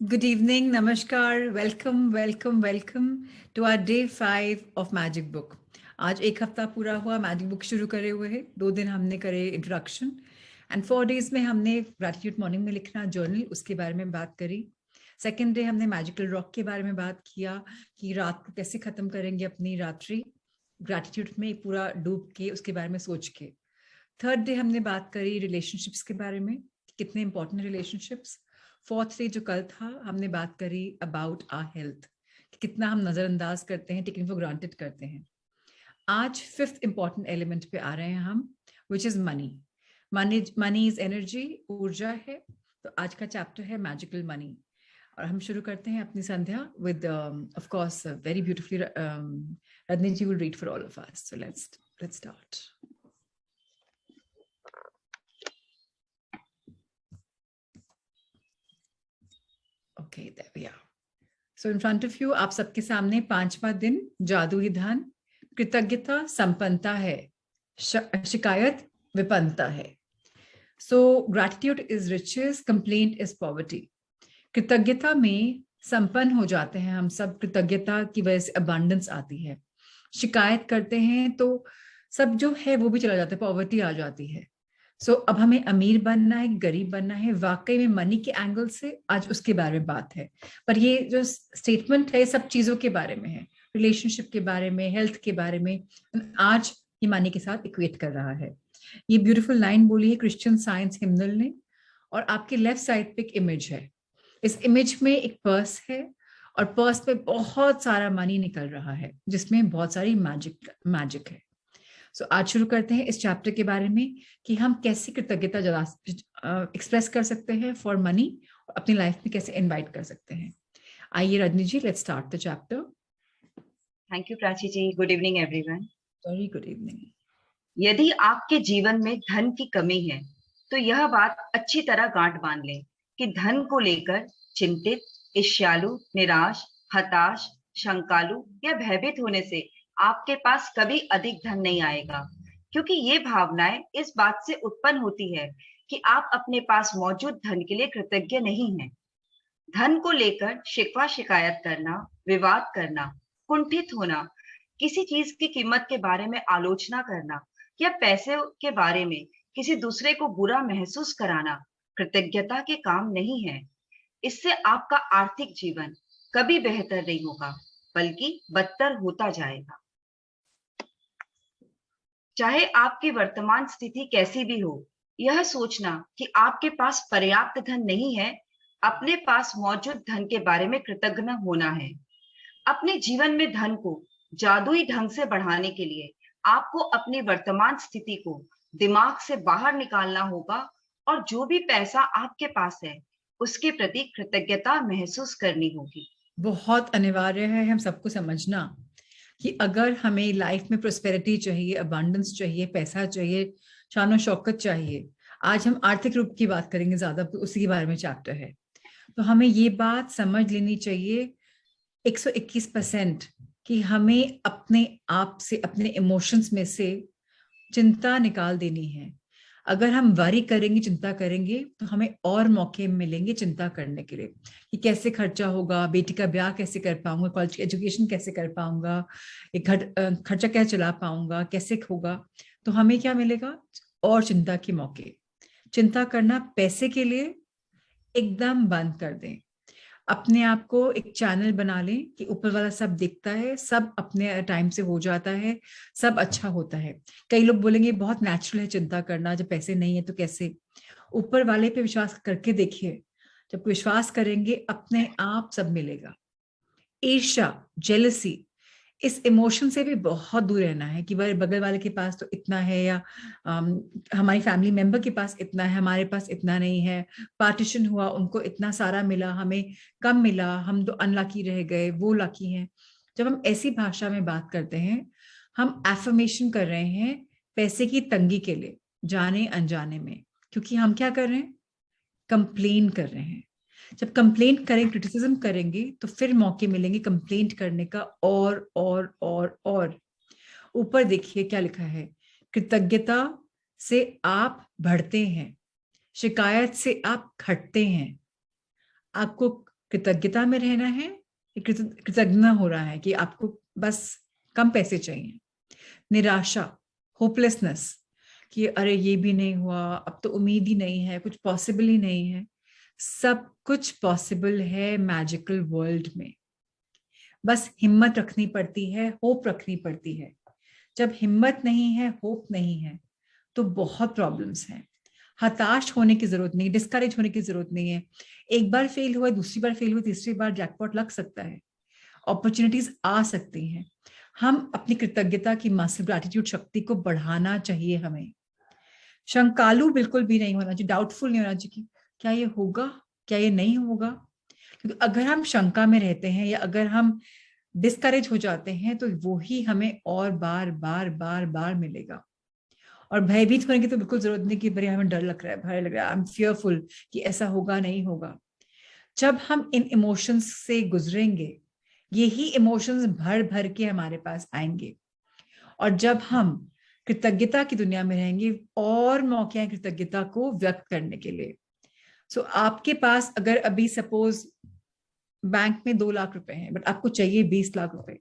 Good evening, namaskar, welcome to our day 5 of Magic Book. आज एक हफ्ता पूरा हुआ मैजिक बुक शुरू करे हुए है। 2 दिन हमने करे इंट्रोडक्शन एंड 4 डेज में हमने ग्रैटिट्यूड मॉर्निंग में लिखना जर्नल, उसके बारे में बात करी। सेकेंड डे हमने मैजिकल रॉक के बारे में बात किया कि रात को कैसे खत्म करेंगे अपनी रात्रि ग्रैटिट्यूड में पूरा डूब के, उसके बारे में सोच के। थर्ड डे हमने बात करी रिलेशनशिप्स के बारे में, कितने इंपॉर्टेंट रिलेशनशिप्स। फोर्थ डे जो कल था, हमने बात करी अबाउट आवर हेल्थ, कितना हम नजरअंदाज करते हैं, टेकिंग फॉर ग्रांटेड करते हैं। आज फिफ्थ इंपॉर्टेंट एलिमेंट पे आ रहे हैं हम, which is money. Money is energy, ऊर्जा है। तो आज का चैप्टर है मैजिकल मनी, और हम शुरू करते हैं अपनी संध्या with of course very beautifully Rajni ji will read for all of us. So let's start. Okay, there we are. So in front of you, आप सबके सामने 5वां दिन जादुई धन, कृतज्ञता संपन्नता है, शिकायत विपन्नता है। So gratitude is riches, complaint is poverty. कृतज्ञता में संपन्न हो जाते हैं हम सब, कृतज्ञता की वजह से अबंडेंस आती है। शिकायत करते हैं तो सब जो है वो भी चला जाता है, पॉवर्टी आ जाती है। सो अब हमें अमीर बनना है, गरीब बनना है, वाकई में मनी के एंगल से आज उसके बारे में बात है। पर ये जो स्टेटमेंट है सब चीजों के बारे में है, रिलेशनशिप के बारे में, हेल्थ के बारे में। आज ये मनी के साथ इक्वेट कर रहा है। ये ब्यूटीफुल लाइन बोली है क्रिश्चियन साइंस हिम्नल ने, और आपके लेफ्ट साइड पे एक इमेज है। इस इमेज में एक पर्स है, और पर्स पे बहुत सारा मनी निकल रहा है, जिसमें बहुत सारी मैजिक है। सो आज शुरू करते हैं इस चैप्टर के बारे में कि हम कैसे कृतज्ञता एक्सप्रेस कर सकते हैं फॉर मनी, और अपनी लाइफ में कैसे इनवाइट कर सकते हैं। आइए Rajni ji, let's start the chapter. Thank you Prachi ji. Good evening everyone. Very good evening. यदि आपके जीवन में धन की कमी है तो यह बात अच्छी तरह गांठ बांध लें कि धन को लेकर चिंतित, ईर्ष्यालु, निराश, हताश, शंकालु या भयभीत होने से आपके पास कभी अधिक धन नहीं आएगा, क्योंकि ये भावनाएं इस बात से उत्पन्न होती है कि आप अपने पास मौजूद धन के लिए कृतज्ञ नहीं हैं। धन को लेकर शिकवा शिकायत करना, विवाद करना, कुंठित होना, किसी चीज की कीमत के बारे में आलोचना करना या पैसे के बारे में किसी दूसरे को बुरा महसूस कराना कृतज्ञता के काम नहीं है। इससे आपका आर्थिक जीवन कभी बेहतर नहीं होगा, बल्कि बदतर होता जाएगा। चाहे आपकी वर्तमान स्थिति कैसी भी हो, यह सोचना कि आपके पास पर्याप्त धन नहीं है, अपने पास मौजूद धन के बारे में कृतज्ञ होना है। अपने जीवन में धन को जादुई ढंग से बढ़ाने के लिए आपको अपनी वर्तमान स्थिति को दिमाग से बाहर निकालना होगा, और जो भी पैसा आपके पास है उसके प्रति कृतज्ञता महसूस करनी होगी। बहुत अनिवार्य है हम सबको समझना कि अगर हमें लाइफ में प्रोस्पेरिटी चाहिए, अबंडेंस चाहिए, पैसा चाहिए, शान शौकत चाहिए, आज हम आर्थिक रूप की बात करेंगे ज्यादा, उसी के बारे में चैप्टर है। तो हमें ये बात समझ लेनी चाहिए 121% कि हमें अपने आप से, अपने इमोशंस में से चिंता निकाल देनी है। अगर हम वरी करेंगे, चिंता करेंगे, तो हमें और मौके मिलेंगे चिंता करने के लिए कि कैसे खर्चा होगा, बेटी का ब्याह कैसे कर पाऊंगा, कॉलेज की एजुकेशन कैसे कर पाऊंगा, एक खर्चा कैसे चला पाऊंगा, कैसे होगा। तो हमें क्या मिलेगा? और चिंता के मौके। चिंता करना पैसे के लिए एकदम बंद कर दें। अपने आप को एक चैनल बना लें कि ऊपर वाला सब दिखता है, सब अपने टाइम से हो जाता है, सब अच्छा होता है। कई लोग बोलेंगे बहुत नेचुरल है चिंता करना, जब पैसे नहीं है तो कैसे। ऊपर वाले पे विश्वास करके देखिए, जब विश्वास करेंगे अपने आप सब मिलेगा। ईर्ष्या, जेलसी, इस इमोशन से भी बहुत दूर रहना है कि भाई बगल वाले के पास तो इतना है, या हमारी फैमिली मेंबर के पास इतना है, हमारे पास इतना नहीं है, पार्टीशन हुआ उनको इतना सारा मिला, हमें कम मिला, हम तो अनलकी रह गए, वो लकी हैं। जब हम ऐसी भाषा में बात करते हैं, हम एफर्मेशन कर रहे हैं पैसे की तंगी के लिए, जाने अनजाने में। क्योंकि हम क्या कर रहे हैं? कंप्लेन कर रहे हैं। जब कंप्लेंट करें, क्रिटिसिज्म करेंगे, तो फिर मौके मिलेंगे कंप्लेंट करने का, और ऊपर देखिए क्या लिखा है, कृतज्ञता से आप बढ़ते हैं, शिकायत से आप घटते हैं। आपको कृतज्ञता में रहना है, कृतज्ञ हो रहा है कि आपको बस कम पैसे चाहिए, निराशा, होपलेसनेस कि अरे ये भी नहीं हुआ, अब तो उम्मीद ही नहीं है, कुछ पॉसिबल ही नहीं है। सब कुछ पॉसिबल है मैजिकल वर्ल्ड में, बस हिम्मत रखनी पड़ती है, होप रखनी पड़ती है। जब हिम्मत नहीं है, होप नहीं है, तो बहुत प्रॉब्लम्स हैं। हताश होने की जरूरत नहीं, डिस्करेज होने की जरूरत नहीं है। एक बार फेल हुआ, दूसरी बार फेल हुआ, तीसरी बार जैकपॉट लग सकता है, अपॉर्चुनिटीज आ सकती हैं। हम अपनी कृतज्ञता की मसल ग्रैटिट्यूड शक्ति को बढ़ाना चाहिए हमें। शंकालु बिल्कुल भी नहीं होना चाहिए, डाउटफुल नहीं होना चाहिए कि क्या ये होगा, क्या ये नहीं होगा। क्योंकि अगर हम शंका में रहते हैं या अगर हम डिस्करेज हो जाते हैं तो वो ही हमें और बार बार बार बार मिलेगा। और भयभीत होने की तो बिल्कुल जरूरत नहीं कि भरे हमें डर लग रहा है, भय लग रहा है, आई एम फियरफुल कि ऐसा होगा नहीं होगा। जब हम इन इमोशंस से गुजरेंगे, यही इमोशंस भर भर के हमारे पास आएंगे। और जब हम कृतज्ञता की दुनिया में रहेंगे, और मौके हैं कृतज्ञता को व्यक्त करने के लिए। सो आपके पास अगर अभी सपोज बैंक में 2 लाख रुपए हैं, बट आपको चाहिए 20 लाख रुपए।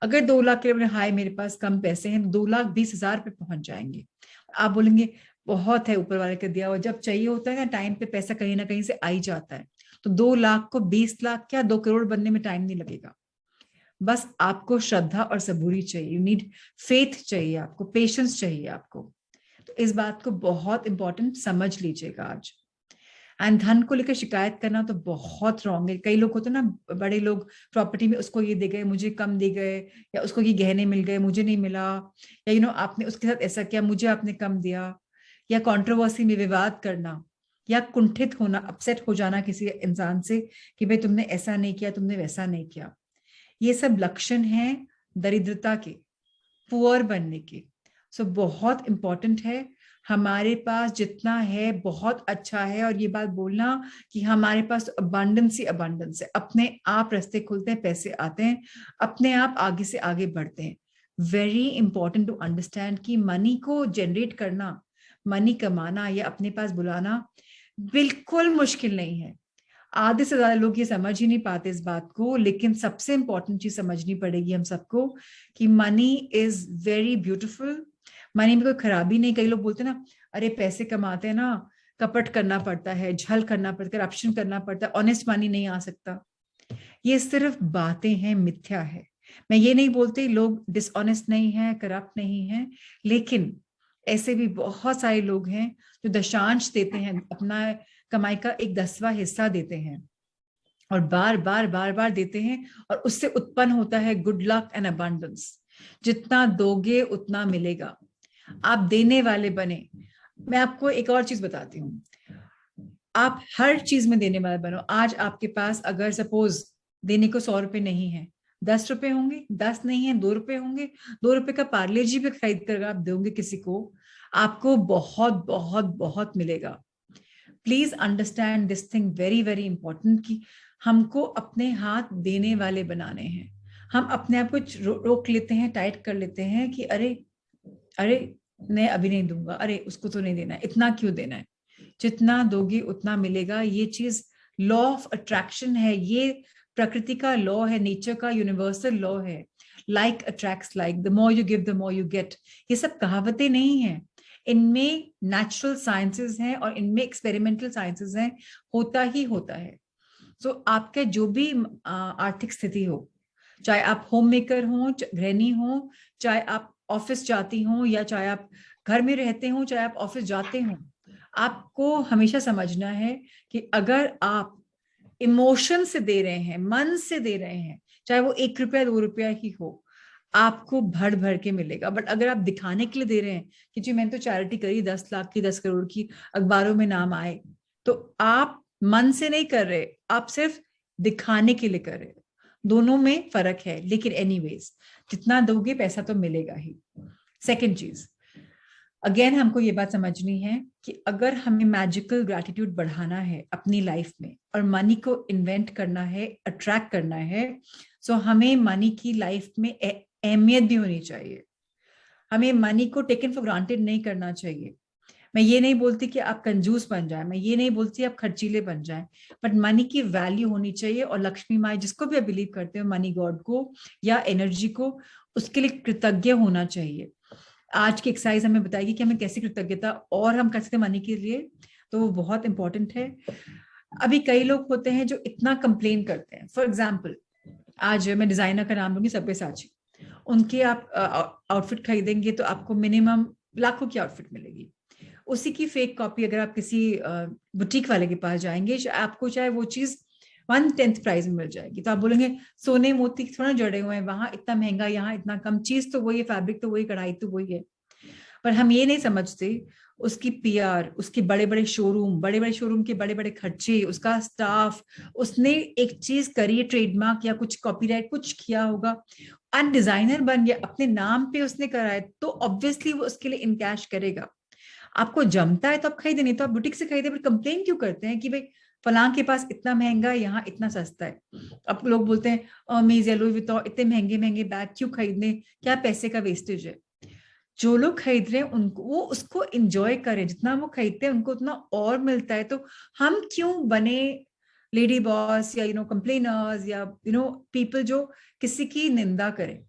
अगर 2 लाख के हाय मेरे पास कम पैसे हैं, 2,20,000 पे पहुंच जाएंगे। आप बोलेंगे बहुत है, ऊपर वाले का दिया हुआ। जब चाहिए होता है ना टाइम पे, पैसा कहीं ना कहीं से आ ही जाता है। तो 2 लाख को 20 लाख क्या 2 करोड़ बनने में टाइम नहीं लगेगा। बस आपको श्रद्धा और सबूरी चाहिए, यू नीड फेथ चाहिए, आपको पेशेंस चाहिए आपको। तो इस बात को बहुत इंपॉर्टेंट समझ लीजिएगा आज। एंड धन को लेकर शिकायत करना तो बहुत रॉन्ग है। कई लोग होते हैं ना, बड़े लोग प्रॉपर्टी में, उसको ये दे गए, मुझे कम दे गए, या उसको ये गहने मिल गए, मुझे नहीं मिला, या आपने उसके साथ ऐसा किया, मुझे आपने कम दिया। या कंट्रोवर्सी में विवाद करना, या कुंठित होना, अपसेट हो जाना किसी इंसान से कि भाई तुमने ऐसा नहीं किया, तुमने वैसा नहीं किया। ये सब लक्षण हैं दरिद्रता के, पुअर बनने के। सो बहुत इंपॉर्टेंट है, हमारे पास जितना है बहुत अच्छा है। और ये बात बोलना कि हमारे पास अबंडेंस ही अबंडेंस है, अपने आप रास्ते खुलते हैं, पैसे आते हैं, अपने आप आगे से आगे बढ़ते हैं। वेरी इंपॉर्टेंट टू अंडरस्टैंड कि मनी को जनरेट करना, मनी कमाना या अपने पास बुलाना बिल्कुल मुश्किल नहीं है। आधे से ज्यादा लोग ये समझ ही नहीं पाते इस बात को। लेकिन सबसे इंपॉर्टेंट चीज समझनी पड़ेगी हम सबको कि money is very beautiful. Money में कोई खराबी नहीं। कई लोग बोलते हैं ना, अरे पैसे कमाते हैं ना, कपट करना पड़ता है, छल करना पड़ता है, करप्शन करना पड़ता है, ऑनेस्ट मनी नहीं आ सकता। ये सिर्फ बातें हैं, मिथ्या है। मैं ये नहीं बोलती लोग डिसऑनेस्ट नहीं है, करप्ट नहीं है, लेकिन ऐसे भी बहुत सारे लोग हैं जो दशांश देते हैं, अपना कमाई का 1/10वां हिस्सा देते हैं, और बार बार बार बार देते हैं, और उससे उत्पन्न होता है गुड लक एंड अबंडेंस। जितना दोगे उतना मिलेगा। आप देने वाले बने। मैं आपको एक और चीज बताती हूँ, आप हर चीज में देने वाले बनो। आज आपके पास अगर सपोज देने को 100 रुपए नहीं है, 10 रुपए होंगे, 10 नहीं है 2 रुपए होंगे, 2 रुपए का पार्ले जी भी खरीद कर आप दोगे किसी को, आपको बहुत बहुत बहुत मिलेगा। Please understand this thing, very very important, कि हमको अपने हाथ देने वाले बनाने हैं। हम अपने आप को रोक लेते हैं, टाइट कर लेते हैं कि अरे अरे मैं अभी नहीं दूंगा, अरे उसको तो नहीं देना है, इतना क्यों देना है। जितना दोगी उतना मिलेगा। ये चीज लॉ ऑफ अट्रैक्शन है, ये प्रकृति का लॉ है, नेचर का यूनिवर्सल लॉ है। Like attracts like, the more you give the more you get. ये सब कहावतें नहीं है, इनमें नेचुरल साइंसेस हैं और इनमें एक्सपेरिमेंटल साइंसेस हैं। होता ही होता है। सो आपके जो भी आर्थिक स्थिति हो, चाहे आप होम मेकर हो, गृहिणी हो, चाहे आप ऑफिस जाती हो, या चाहे आप घर में रहते हो, चाहे आप ऑफिस जाते हो, आपको हमेशा समझना है कि अगर आप इमोशन से दे रहे हैं, मन से दे रहे हैं, चाहे वो 1 रुपया 2 रुपया ही हो, आपको भर भर के मिलेगा। बट अगर आप दिखाने के लिए दे रहे हैं कि जी मैंने तो चैरिटी करी 10 लाख की, 10 करोड़ की, अखबारों में नाम आए, तो आप मन से नहीं कर रहे, आप सिर्फ दिखाने के लिए कर रहे। दोनों में फर्क है, लेकिन एनीवेज जितना दोगे पैसा तो मिलेगा ही। सेकंड चीज, अगेन हमको ये बात समझनी है कि अगर हमें मैजिकल ग्रैटिट्यूड बढ़ाना है अपनी लाइफ में और मनी को इन्वेंट करना है, अट्रैक्ट करना है, सो हमें मनी की लाइफ में अहमियत भी होनी चाहिए। हमें मनी को टेकन फॉर ग्रांटेड नहीं करना चाहिए। मैं ये नहीं बोलती कि आप कंजूस बन जाए, मैं ये नहीं बोलती आप खर्चीले बन जाए, बट मनी की वैल्यू होनी चाहिए। और लक्ष्मी माई, जिसको भी आप बिलीव करते हो, मनी गॉड को या एनर्जी को, उसके लिए कृतज्ञ होना चाहिए। आज की एक्सरसाइज हमें बताएगी कि हमें कैसी कृतज्ञता और हम कर सकते हैं मनी के लिए, तो वो बहुत इंपॉर्टेंट है। अभी कई लोग होते हैं जो इतना कंप्लेन करते हैं। फॉर एग्जाम्पल, आज मैं डिजाइनर का नाम लूंगी, सब्यसाची। उनके आप आउटफिट खरीदेंगे तो आपको मिनिमम लाखों की आउटफिट मिलेगी। उसी की फेक कॉपी अगर आप किसी बुटीक वाले के पास जाएंगे, आपको चाहे वो चीज 1/10 प्राइस में मिल जाएगी, तो आप बोलेंगे सोने मोती थोड़ा जड़े हुए हैं, वहां इतना महंगा, यहाँ इतना कम। चीज तो वही है, फैब्रिक तो वही, कढ़ाई तो वही है। पर हम ये नहीं समझते उसकी पीआर, उसके बड़े बड़े शोरूम के बड़े बड़े खर्चे, उसका स्टाफ, उसने एक चीज करी, ट्रेडमार्क या कुछ कॉपीराइट कुछ किया होगा, और डिजाइनर बन गया, अपने नाम पे उसने करा है, तो ऑब्वियसली वो उसके लिए इनकैश करेगा। आपको जमता है तो आप खरीदे, नहीं तो आप बुटीक से खरीदे। पर कंप्लेन क्यों करते हैं कि भाई फलां के पास इतना महंगा है, यहाँ इतना सस्ता है। अब लोग बोलते हैं मीज लुई विटॉन, इतने महंगे महंगे बैग क्यों खरीदने, क्या पैसे का वेस्टेज है। जो लोग खरीद रहे हैं उनको, वो उसको एंजॉय करें, जितना वो खरीदते हैं उनको उतना और मिलता है। तो हम क्यों बने लेडी बॉस या कंप्लेनर्स या पीपल जो किसी की निंदा करें।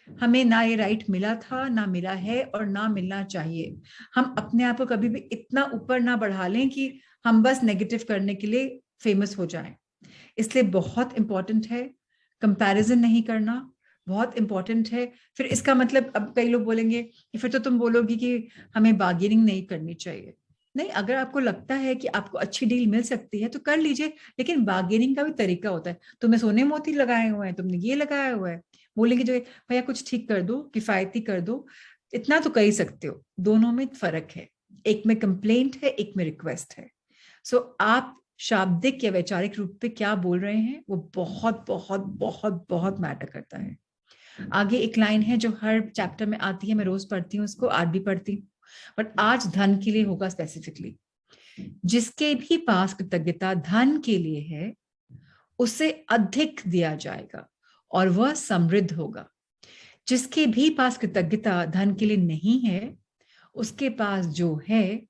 हमें ना ये राइट मिला था, ना मिला है, और ना मिलना चाहिए। हम अपने आप को कभी भी इतना ऊपर ना बढ़ा लें कि हम बस नेगेटिव करने के लिए फेमस हो जाएं। इसलिए बहुत इंपॉर्टेंट है कंपैरिजन नहीं करना, बहुत इंपॉर्टेंट है। फिर इसका मतलब, अब कई लोग बोलेंगे कि फिर तो तुम बोलोगी कि हमें बार्गेनिंग नहीं करनी चाहिए। नहीं, अगर आपको लगता है कि आपको अच्छी डील मिल सकती है तो कर लीजिए, लेकिन बार्गेनिंग का भी तरीका होता है। तुमने सोने मोती लगाए हुए हैं, तुमने ये लगाया हुआ है, बोलेंगे जो भैया कुछ ठीक कर दो, किफायती कर दो, इतना तो कर ही सकते हो। दोनों में फर्क है, एक में कंप्लेंट है, एक में रिक्वेस्ट है। सो आप शाब्दिक या वैचारिक रूप पे क्या बोल रहे हैं, वो बहुत बहुत बहुत बहुत मैटर करता है। आगे एक लाइन है जो हर चैप्टर में आती है, मैं रोज पढ़ती हूँ उसको, आज भी पढ़ती हूँ, बट आज धन के लिए होगा स्पेसिफिकली। जिसके भी पास कृतज्ञता धन के लिए है, उसे अधिक दिया जाएगा और वह समृद्ध होगा। जिसके भी पास कृतज्ञता धन के लिए नहीं है, उसके पास जो है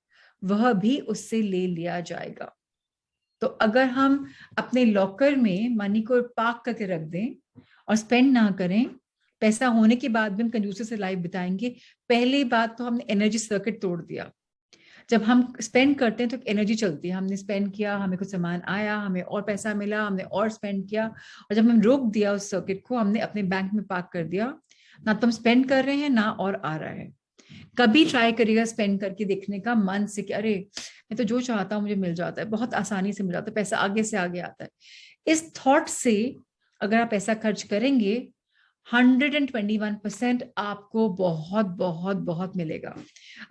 वह भी उससे ले लिया जाएगा। तो अगर हम अपने लॉकर में मनी को पार्क करके रख दें और स्पेंड ना करें, पैसा होने के बाद भी हम कंजूसी से लाइफ बिताएंगे। पहली बात तो हमने एनर्जी सर्किट तोड़ दिया। जब हम स्पेंड करते हैं तो एनर्जी चलती है, हमने स्पेंड किया, हमें कुछ सामान आया, हमें और पैसा मिला, हमने और स्पेंड किया, और जब हम रोक दिया उस सर्किट को, हमने अपने बैंक में पार्क कर दिया, ना तो हम स्पेंड कर रहे हैं ना और आ रहा है। कभी ट्राई करिएगा स्पेंड करके देखने का मन से कि अरे मैं तो जो चाहता हूँ मुझे मिल जाता है, बहुत आसानी से मिल जाता है, पैसा आगे से आगे आता है। इस थॉट से अगर आप पैसा खर्च करेंगे, 121% आपको बहुत बहुत बहुत मिलेगा।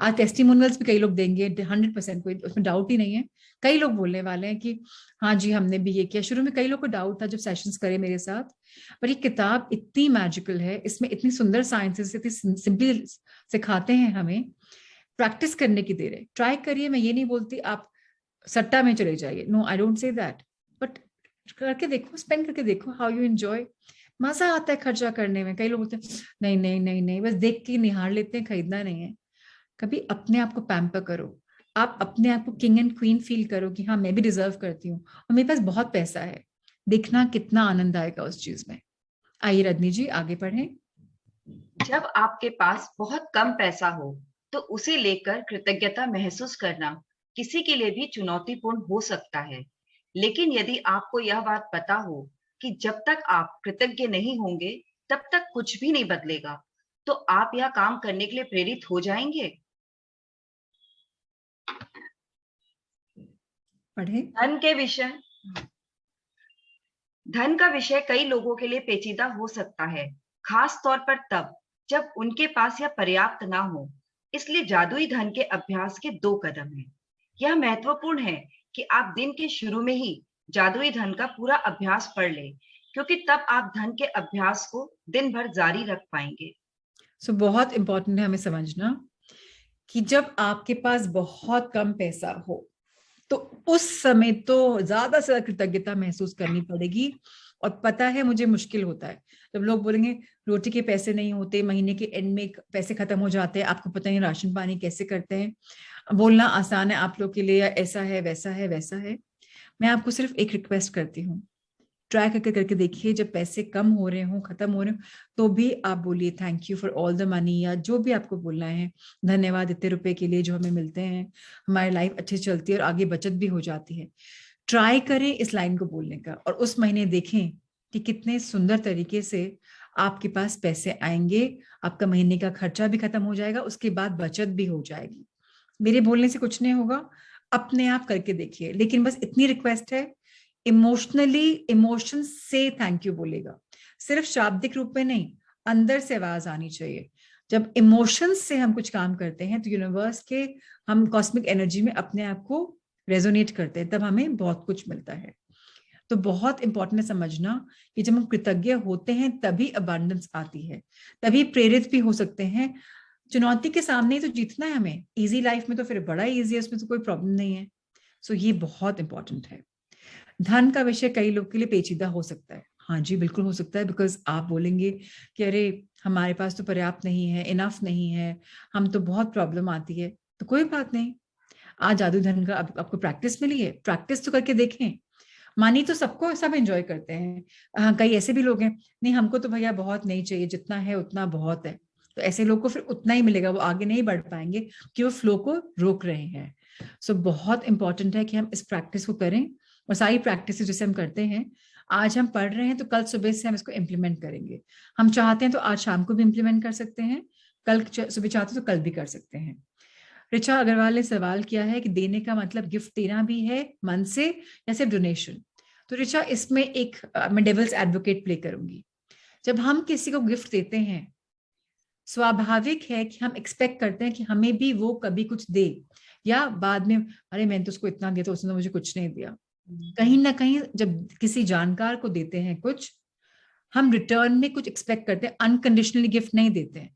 आज टेस्टिमोनियल्स भी कई लोग देंगे 100%, कोई उसमें डाउट ही नहीं है। कई लोग बोलने वाले हैं कि हाँ जी हमने भी ये किया। शुरू में कई लोग को डाउट था जब सेशंस करे मेरे साथ, पर ये किताब इतनी मैजिकल है, इसमें इतनी सुंदर साइंसेस, इतनी सिंपली सिखाते हैं हमें। प्रैक्टिस करने की देर है, ट्राई करिए। मैं ये नहीं बोलती आप सट्टा में चले जाइए, no I don't say that, but करके देखो, स्पेंड करके देखो, हाउ यू एंजॉय। मजा आता है खर्चा करने में। कई लोग बोलते हैं नहीं नहीं नहीं नहीं, बस देख के निहार लेते हैं, खरीदना नहीं है। कभी अपने आप को पैम्पर करो, आप अपने आप को किंग एंड क्वीन फील करो कि हाँ मैं भी डिजर्व करती हूँ और मेरे पास बहुत पैसा है। देखना कितना आनंद आएगा उस चीज में। आइए रजनी जी आगे बढ़ें। जब आपके पास बहुत कम पैसा हो तो उसे लेकर कृतज्ञता महसूस करना किसी के लिए भी चुनौतीपूर्ण हो सकता है। लेकिन यदि आपको यह बात पता हो कि जब तक आप कृतज्ञ नहीं होंगे तब तक कुछ भी नहीं बदलेगा, तो आप यह काम करने के लिए प्रेरित हो जाएंगे। पढ़े। धन के विषय धन का विषय कई लोगों के लिए पेचीदा हो सकता है, खास तौर पर तब जब उनके पास यह पर्याप्त ना हो। इसलिए जादुई धन के अभ्यास के 2 कदम हैं। यह महत्वपूर्ण है कि आप दिन के शुरू में ही जादुई धन का पूरा अभ्यास पढ़ लें, क्योंकि तब आप धन के अभ्यास को दिन भर जारी रख पाएंगे। बहुत इंपॉर्टेंट है हमें समझना कि जब आपके पास बहुत कम पैसा हो तो उस समय तो ज्यादा से ज्यादा कृतज्ञता महसूस करनी पड़ेगी। और पता है मुझे मुश्किल होता है जब लोग बोलेंगे रोटी के पैसे नहीं होते, महीने के एंड में पैसे खत्म हो जाते हैं, आपको पता नहीं राशन पानी कैसे करते हैं। बोलना आसान है आप लोग के लिए, या ऐसा है वैसा है वैसा है। मैं आपको सिर्फ एक रिक्वेस्ट करती हूँ, ट्राई करके करके देखिए, जब पैसे कम हो रहे हो, खत्म हो रहे हो, तो भी आप बोलिए thank you for all the money, या जो भी आपको बोलना है, धन्यवाद इतने रुपए के लिए जो हमें मिलते हैं, हमारी लाइफ अच्छी चलती है और आगे बचत भी हो जाती है। ट्राई करें इस लाइन को बोलने का, और उस महीने देखें कि कितने सुंदर तरीके से आपके पास पैसे आएंगे। आपका महीने का खर्चा भी खत्म हो जाएगा, उसके बाद बचत भी हो जाएगी। मेरे बोलने से कुछ नहीं होगा, अपने आप करके देखिए। लेकिन बस इतनी रिक्वेस्ट है, इमोशनली, इमोशन से थैंक यू बोलेगा, सिर्फ शाब्दिक रूप में नहीं, अंदर से आवाज आनी चाहिए। जब इमोशंस से हम कुछ काम करते हैं तो यूनिवर्स के, हम कॉस्मिक एनर्जी में अपने आप को रेजोनेट करते हैं, तब हमें बहुत कुछ मिलता है। तो बहुत इंपॉर्टेंट है समझना कि जब हम कृतज्ञ होते हैं तभी अबंडेंस आती है, तभी प्रेरित भी हो सकते हैं। चुनौती के सामने ही तो जीतना है हमें, इजी लाइफ में तो फिर बड़ा इजी है, उसमें तो कोई प्रॉब्लम नहीं है। सो ये बहुत इंपॉर्टेंट है। धन का विषय कई लोग के लिए पेचीदा हो सकता है, हाँ जी बिल्कुल हो सकता है, बिकॉज आप बोलेंगे कि अरे हमारे पास तो पर्याप्त नहीं है, इनफ नहीं है, हम तो बहुत प्रॉब्लम आती है। तो कोई बात नहीं, आज जादू धन का आपको प्रैक्टिस मिली है, प्रैक्टिस तो करके देखें। मनी तो सबको, सब एंजॉय करते हैं। हाँ, कई ऐसे भी लोग हैं, नहीं हमको तो भैया बहुत नहीं चाहिए, जितना है उतना बहुत है। तो ऐसे लोग को फिर उतना ही मिलेगा, वो आगे नहीं बढ़ पाएंगे कि वो फ्लो को रोक रहे हैं। सो बहुत इंपॉर्टेंट है कि हम इस प्रैक्टिस को करें, और सारी प्रैक्टिस जैसे हम करते हैं, आज हम पढ़ रहे हैं तो कल सुबह से हम इसको इम्प्लीमेंट करेंगे। हम चाहते हैं तो आज शाम को भी इम्प्लीमेंट कर सकते हैं, कल सुबह चाहते हैं तो कल भी कर सकते हैं। ऋचा अग्रवाल ने सवाल किया है कि देने का मतलब गिफ्ट देना भी है मन से, या सिर्फ डोनेशन। तो ऋचा इसमें एक मैं डेविल्स एडवोकेट प्ले करूंगी। जब हम किसी को गिफ्ट देते हैं, स्वाभाविक है कि हम एक्सपेक्ट करते हैं कि हमें भी वो कभी कुछ दे, या बाद में अरे मैंने तो उसको इतना दिया तो उसने तो मुझे कुछ नहीं दिया। कहीं ना कहीं जब किसी जानकार को देते हैं कुछ, हम रिटर्न में कुछ एक्सपेक्ट करते हैं, अनकंडीशनली गिफ्ट नहीं देते हैं।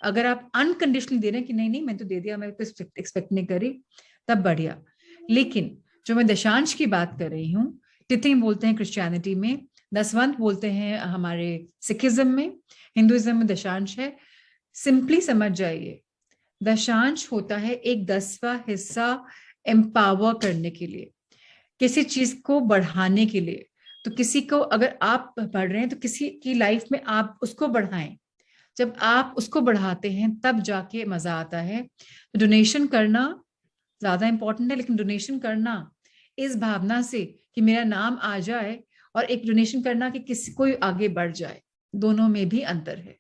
अगर आप अनकंडीशनली दे रहे हैं कि नहीं नहीं मैं तो दे दिया, मैं कुछ एक्सपेक्ट नहीं करी, तब बढ़िया। लेकिन जो मैं दशांश की बात कर रही हूँ, तिथि बोलते हैं क्रिश्चियनिटी में, दसवंत बोलते हैं हमारे सिखिज्म में, हिंदुइज्म में दशांश है। सिंपली समझ जाइए, दशांश होता है एक 10वां हिस्सा एम्पावर करने के लिए, किसी चीज को बढ़ाने के लिए। तो किसी को अगर आप पढ़ रहे हैं तो किसी की लाइफ में आप उसको बढ़ाएं। जब आप उसको बढ़ाते हैं तब जाके मजा आता है। तो डोनेशन करना ज्यादा इंपॉर्टेंट है, लेकिन डोनेशन करना इस भावना से कि मेरा नाम आ जाए, और एक डोनेशन करना कि किसी कोई आगे बढ़ जाए, दोनों में भी अंतर है।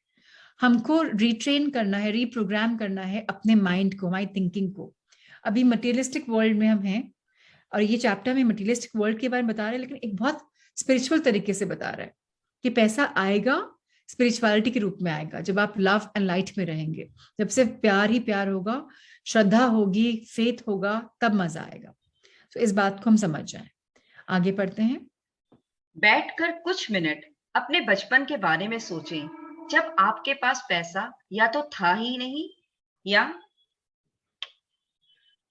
हमको रिट्रेन करना है, रीप्रोग्राम करना है अपने माइंड को, हमारी थिंकिंग को। अभी मटेरियलिस्टिक वर्ल्ड में हम हैं, और ये चैप्टर में मटेरियलिस्टिक वर्ल्ड के बारे में बता रहे हैं, लेकिन एक बहुत स्पिरिचुअल तरीके से बता रहा है कि पैसा आएगा स्पिरिचुअलिटी के रूप में आएगा, जब आप लव एंड लाइट में रहेंगे, जब सिर्फ प्यार ही प्यार होगा, श्रद्धा होगी, फेथ होगा, तब मजा आएगा। तो इस बात को हम समझ जाएं। आगे पढ़ते हैं। बैठकर कुछ मिनट अपने बचपन के बारे में सोचें, जब आपके पास पैसा या तो था ही नहीं, या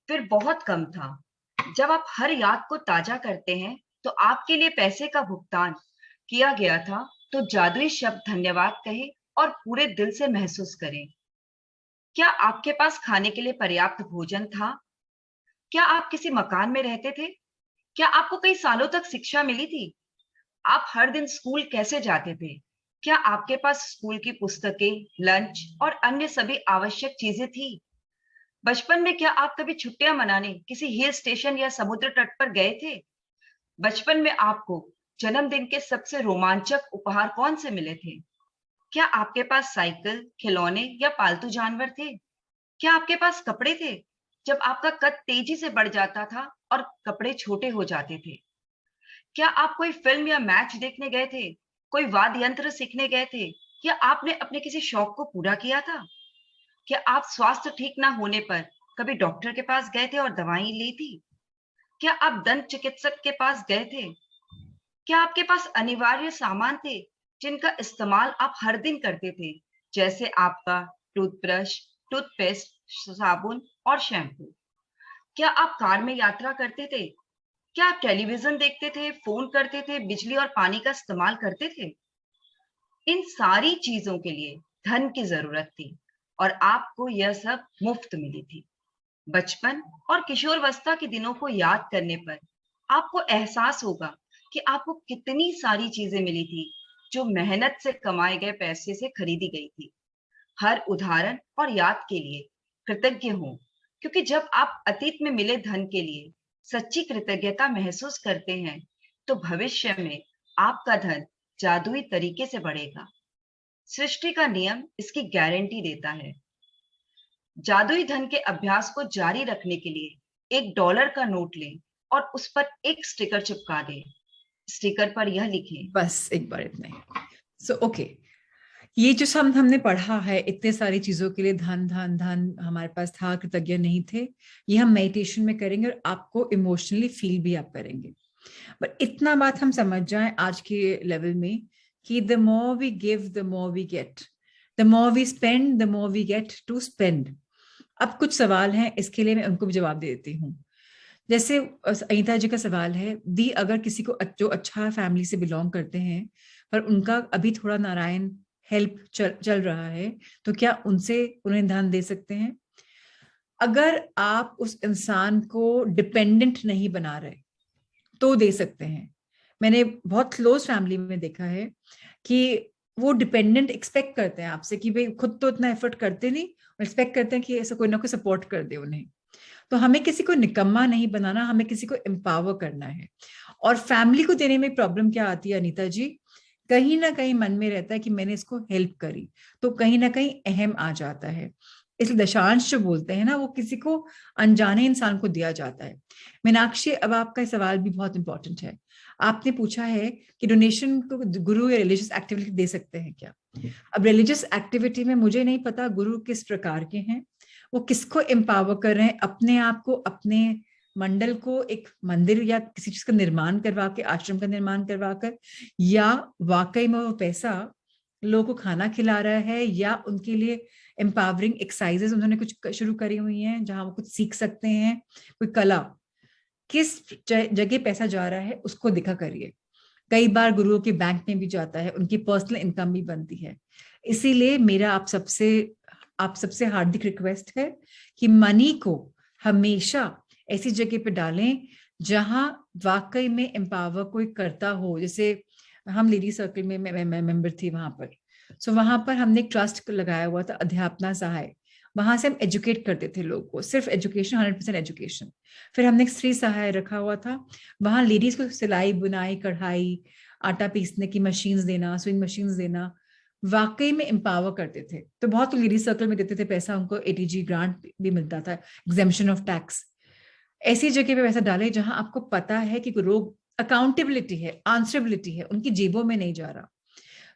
फिर बहुत कम था। जब आप हर याद को ताजा करते हैं तो आपके लिए पैसे का भुगतान किया गया था, तो जादुई शब्द धन्यवाद कहें और पूरे दिल से महसूस करें। क्या आपके पास खाने के लिए पर्याप्त भोजन था? क्या आप किसी मकान में रहते थे? क्या आपको कई सालों तक शिक्षा मिली थी? आप हर दिन स्कूल कैसे जाते थे? क्या आपके पास स्कूल की पुस्तकें, लंच और अन्य सभी आवश्यक चीजें थी? बचपन में क्या आप कभी छुट्टियां मनाने किसी हिल स्टेशन या समुद्र तट पर गए थे? बचपन में आपको जन्मदिन के सबसे रोमांचक उपहार कौन से मिले थे? क्या आपके पास साइकिल, खिलौने या पालतू जानवर थे? क्या आपके पास कपड़े थे जब आपका कद तेजी से बढ़ जाता था और कपड़े छोटे हो जाते थे? क्या आप कोई फिल्म या मैच देखने गए थे? कोई वाद्य यंत्र सीखने गए थे? या आपने अपने किसी शौक को पूरा किया था? क्या आप स्वास्थ्य ठीक ना होने पर कभी डॉक्टर के पास गए थे और दवाई ली थी? क्या आप दंत चिकित्सक के पास गए थे? क्या आपके पास अनिवार्य सामान थे जिनका इस्तेमाल आप हर दिन करते थे, जैसे आपका टूथब्रश, टूथपेस्ट, साबुन और शैम्पू? क्या आप कार में यात्रा करते थे? क्या आप टेलीविजन देखते थे, फोन करते थे, बिजली और पानी का इस्तेमाल करते थे? इन सारी चीजों के लिए धन की जरूरत थी, और आपको यह सब मुफ्त मिली थी। बचपन और किशोरावस्था के दिनों को याद करने पर आपको एहसास होगा कि आपको कितनी सारी चीजें मिली थी जो मेहनत से कमाए गए पैसे से खरीदी गई थी। हर उदाहरण और याद के लिए कृतज्ञ हों, क्योंकि जब आप अतीत में मिले धन के लिए सच्ची कृतज्ञता महसूस करते हैं, तो भविष्य में आपका धन जादुई तरीके से बढ़ेगा। सृष्टि का नियम इसकी गारंटी देता है। जादुई धन के अभ्यास को जारी रखने के लिए $1 का नोट लें और उस पर एक स्टिकर चिपका दें। स्टिकर पर यह लिखें, बस एक बार इतना ही। सो ओके, ये जो हमने पढ़ा है, इतने सारी चीजों के लिए धन धन धन हमारे पास था, कृतज्ञ नहीं थे, ये हम मेडिटेशन में करेंगे और आपको इमोशनली फील भी आप करेंगे। बट इतना बात हम समझ जाएं आज के लेवल में कि the more we give the more we get, the more we spend the more we get to spend. अब कुछ सवाल हैं, इसके लिए मैं उनको भी जवाब दे देती हूँ। जैसे अनीता जी का सवाल है, दी अगर किसी को जो अच्छा फैमिली से बिलोंग करते हैं पर उनका अभी थोड़ा नारायण हेल्प चल रहा है, तो क्या उनसे उन्हें धन दे सकते हैं? अगर आप उस इंसान को डिपेंडेंट नहीं बना रहे तो दे सकते हैं। मैंने बहुत क्लोज फैमिली में देखा है कि वो डिपेंडेंट एक्सपेक्ट करते हैं आपसे कि भाई खुद तो इतना एफर्ट करते नहीं और एक्सपेक्ट करते हैं कि ऐसा कोई ना कोई सपोर्ट कर दे उन्हें। तो हमें किसी को निकम्मा नहीं बनाना, हमें किसी को एम्पावर करना है। और फैमिली को देने में प्रॉब्लम क्या आती है अनीता जी? कहीं ना कहीं मन में रहता है कि मैंने इसको हेल्प करी, तो कहीं ना कहीं अहम आ जाता है। इसलिए दशांश जो बोलते हैं ना, वो किसी को अनजाने इंसान को दिया जाता है। मीनाक्षी, अब आपका सवाल भी बहुत इंपॉर्टेंट है। आपने पूछा है कि डोनेशन को गुरु या रिलीजियस एक्टिविटी दे सकते हैं क्या? अब रिलीजियस एक्टिविटी में मुझे नहीं पता गुरु किस प्रकार के हैं, वो किसको एम्पावर कर रहे हैं, अपने आप को, अपने मंडल को एक मंदिर या किसी चीज का निर्माण करवा के, आश्रम का निर्माण करवा कर, या वाकई में वो पैसा लोगों को खाना खिला रहा है, या उनके लिए एम्पावरिंग एक्सरसाइजेस उन्होंने कुछ शुरू करी हुई हैं जहां वो कुछ सीख सकते हैं, कोई कला। किस जगह पैसा जा रहा है उसको दिखा करिए। कई बार गुरुओं के बैंक में भी जाता है, उनकी पर्सनल इनकम भी बनती है। इसीलिए मेरा आप सबसे हार्दिक रिक्वेस्ट है कि मनी को हमेशा ऐसी जगह पे डालें जहां वाकई में एम्पावर कोई करता हो। जैसे हम लेडी सर्कल में मैं मेंबर थी वहां पर, सो वहां पर हमने एक ट्रस्ट लगाया हुआ था, अध्यापना सहाय। वहां से हम एजुकेट करते थे लोगों को, सिर्फ एजुकेशन, 100% एजुकेशन। फिर हमने एक स्त्री सहाय रखा हुआ था, वहां लेडीज को सिलाई बुनाई कढ़ाई, आटा पीसने की मशीन्स देना, स्विंग मशीन्स देना, वाकई में एम्पावर करते थे। तो बहुत लेडीज सर्कल में देते थे पैसा, उनको एटीजी ग्रांट भी मिलता था, एग्जेम्पशन ऑफ टैक्स। ऐसी जगह पे पैसा डाले जहां आपको पता है कि रोग अकाउंटेबिलिटी है, आंसरेबिलिटी है, उनकी जेबों में नहीं जा रहा।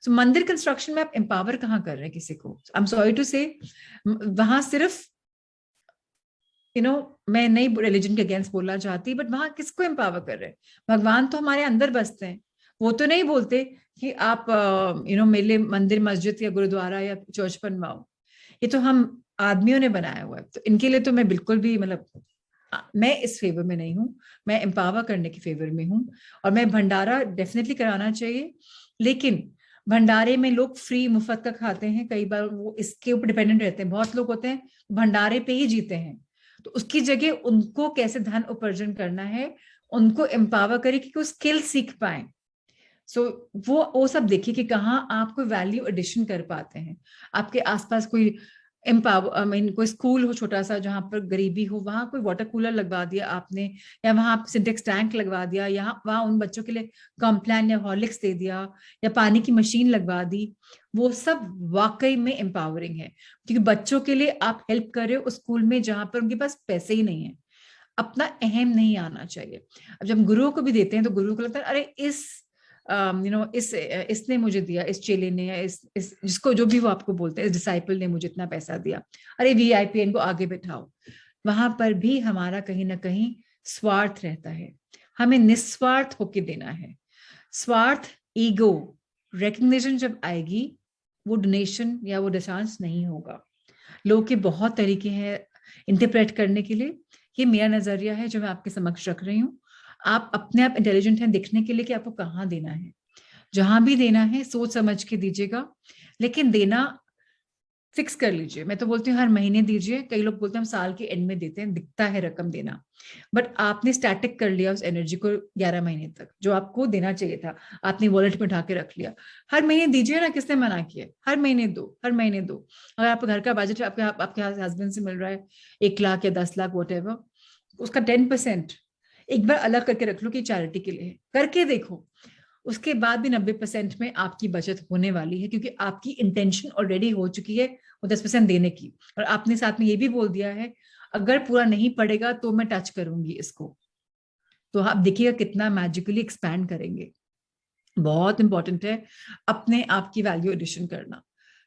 So, मंदिर कंस्ट्रक्शन में आप एम्पावर कहाँ कर रहे हैं किसी को? आई एम सॉरी टू से, वहां सिर्फ मैं नई रिलीजन के अगेंस्ट बोलना चाहती, बट वहां किसको एम्पावर कर रहे हैं? भगवान तो हमारे अंदर बसते हैं। वो तो नहीं बोलते कि आप मेरे लिए मंदिर, मस्जिद या गुरुद्वारा या चर्च बनवाओ। ये तो हम आदमियों ने बनाया हुआ है। तो इनके लिए तो मैं बिल्कुल भी मैं इस फेवर में नहीं हूँ। मैं एम्पावर करने के फेवर में हूँ। और मैं भंडारा डेफिनेटली कराना चाहिए, लेकिन भंडारे में लोग फ्री मुफ्त का खाते हैं, कई बार वो इसके ऊपर डिपेंडेंट रहते हैं। बहुत लोग होते हैं भंडारे पे ही जीते हैं, तो उसकी जगह उनको कैसे धन उपार्जन करना है, उनको एम्पावर करे कि वो स्किल सीख पाए। वो सब देखिए कि कहाँ आप कोई वैल्यू एडिशन कर पाते हैं। आपके आसपास कोई कोई स्कूल हो छोटा सा जहां पर गरीबी हो, वहां कोई वाटर कूलर लगवा दिया आपने, या वहां सिंटेक्स टैंक लगवा दिया, या वहां उन बच्चों के लिए कॉम्प्लान या हॉर्लिक्स दे दिया, या पानी की मशीन लगवा दी। वो सब वाकई में एम्पावरिंग है, क्योंकि बच्चों के लिए आप हेल्प कर रहे हो उस स्कूल में जहां पर उनके पास पैसे ही नहीं है। अपना अहम नहीं आना चाहिए। अब जब गुरुओं को भी देते हैं तो गुरु को लगता है अरे इसने मुझे दिया, इस चेले ने, या इस जिसको जो भी वो आपको बोलते हैं, इस डिसाइपल ने मुझे इतना पैसा दिया, अरे वीआईपी इनको आगे बैठाओ। वहां पर भी हमारा कहीं ना कहीं स्वार्थ रहता है। हमें निस्वार्थ होके देना है। स्वार्थ, ईगो, रिकग्निशन जब आएगी, वो डोनेशन या वो दशांश नहीं होगा। लोगों के बहुत तरीके हैं इंटरप्रेट करने के लिए। ये मेरा नजरिया है जो मैं आपके समक्ष रख रही हूँ। आप अपने आप इंटेलिजेंट हैं देखने के लिए कि आपको कहाँ देना है। जहां भी देना है सोच समझ के दीजिएगा, लेकिन देना फिक्स कर लीजिए। मैं तो बोलती हूँ हर महीने दीजिए, कई लोग बोलते हैं हम साल के एंड में देते हैं, दिखता है रकम देना, बट आपने स्टैटिक कर लिया उस एनर्जी को 11 महीने तक, जो आपको देना चाहिए था आपने वॉलेट में उठा के रख लिया। हर महीने दीजिए ना, किसने मना किया? हर महीने दो, हर महीने दो। अगर आपका घर का बजट आपके हस्बैंड से मिल रहा है 1 लाख या 10 लाख वॉट, उसका 10% एक बार अलग करके रख लो कि चैरिटी के लिए करके देखो। उसके बाद भी 90% में आपकी बचत होने वाली है, क्योंकि आपकी इंटेंशन ऑलरेडी हो चुकी है वो 10% देने की। और आपने साथ में ये भी बोल दिया है अगर पूरा नहीं पड़ेगा तो मैं टच करूंगी इसको। तो आप देखिएगा कितना मैजिकली एक्सपैंड करेंगे। बहुत इंपॉर्टेंट है अपने आप की वैल्यू एडिशन करना।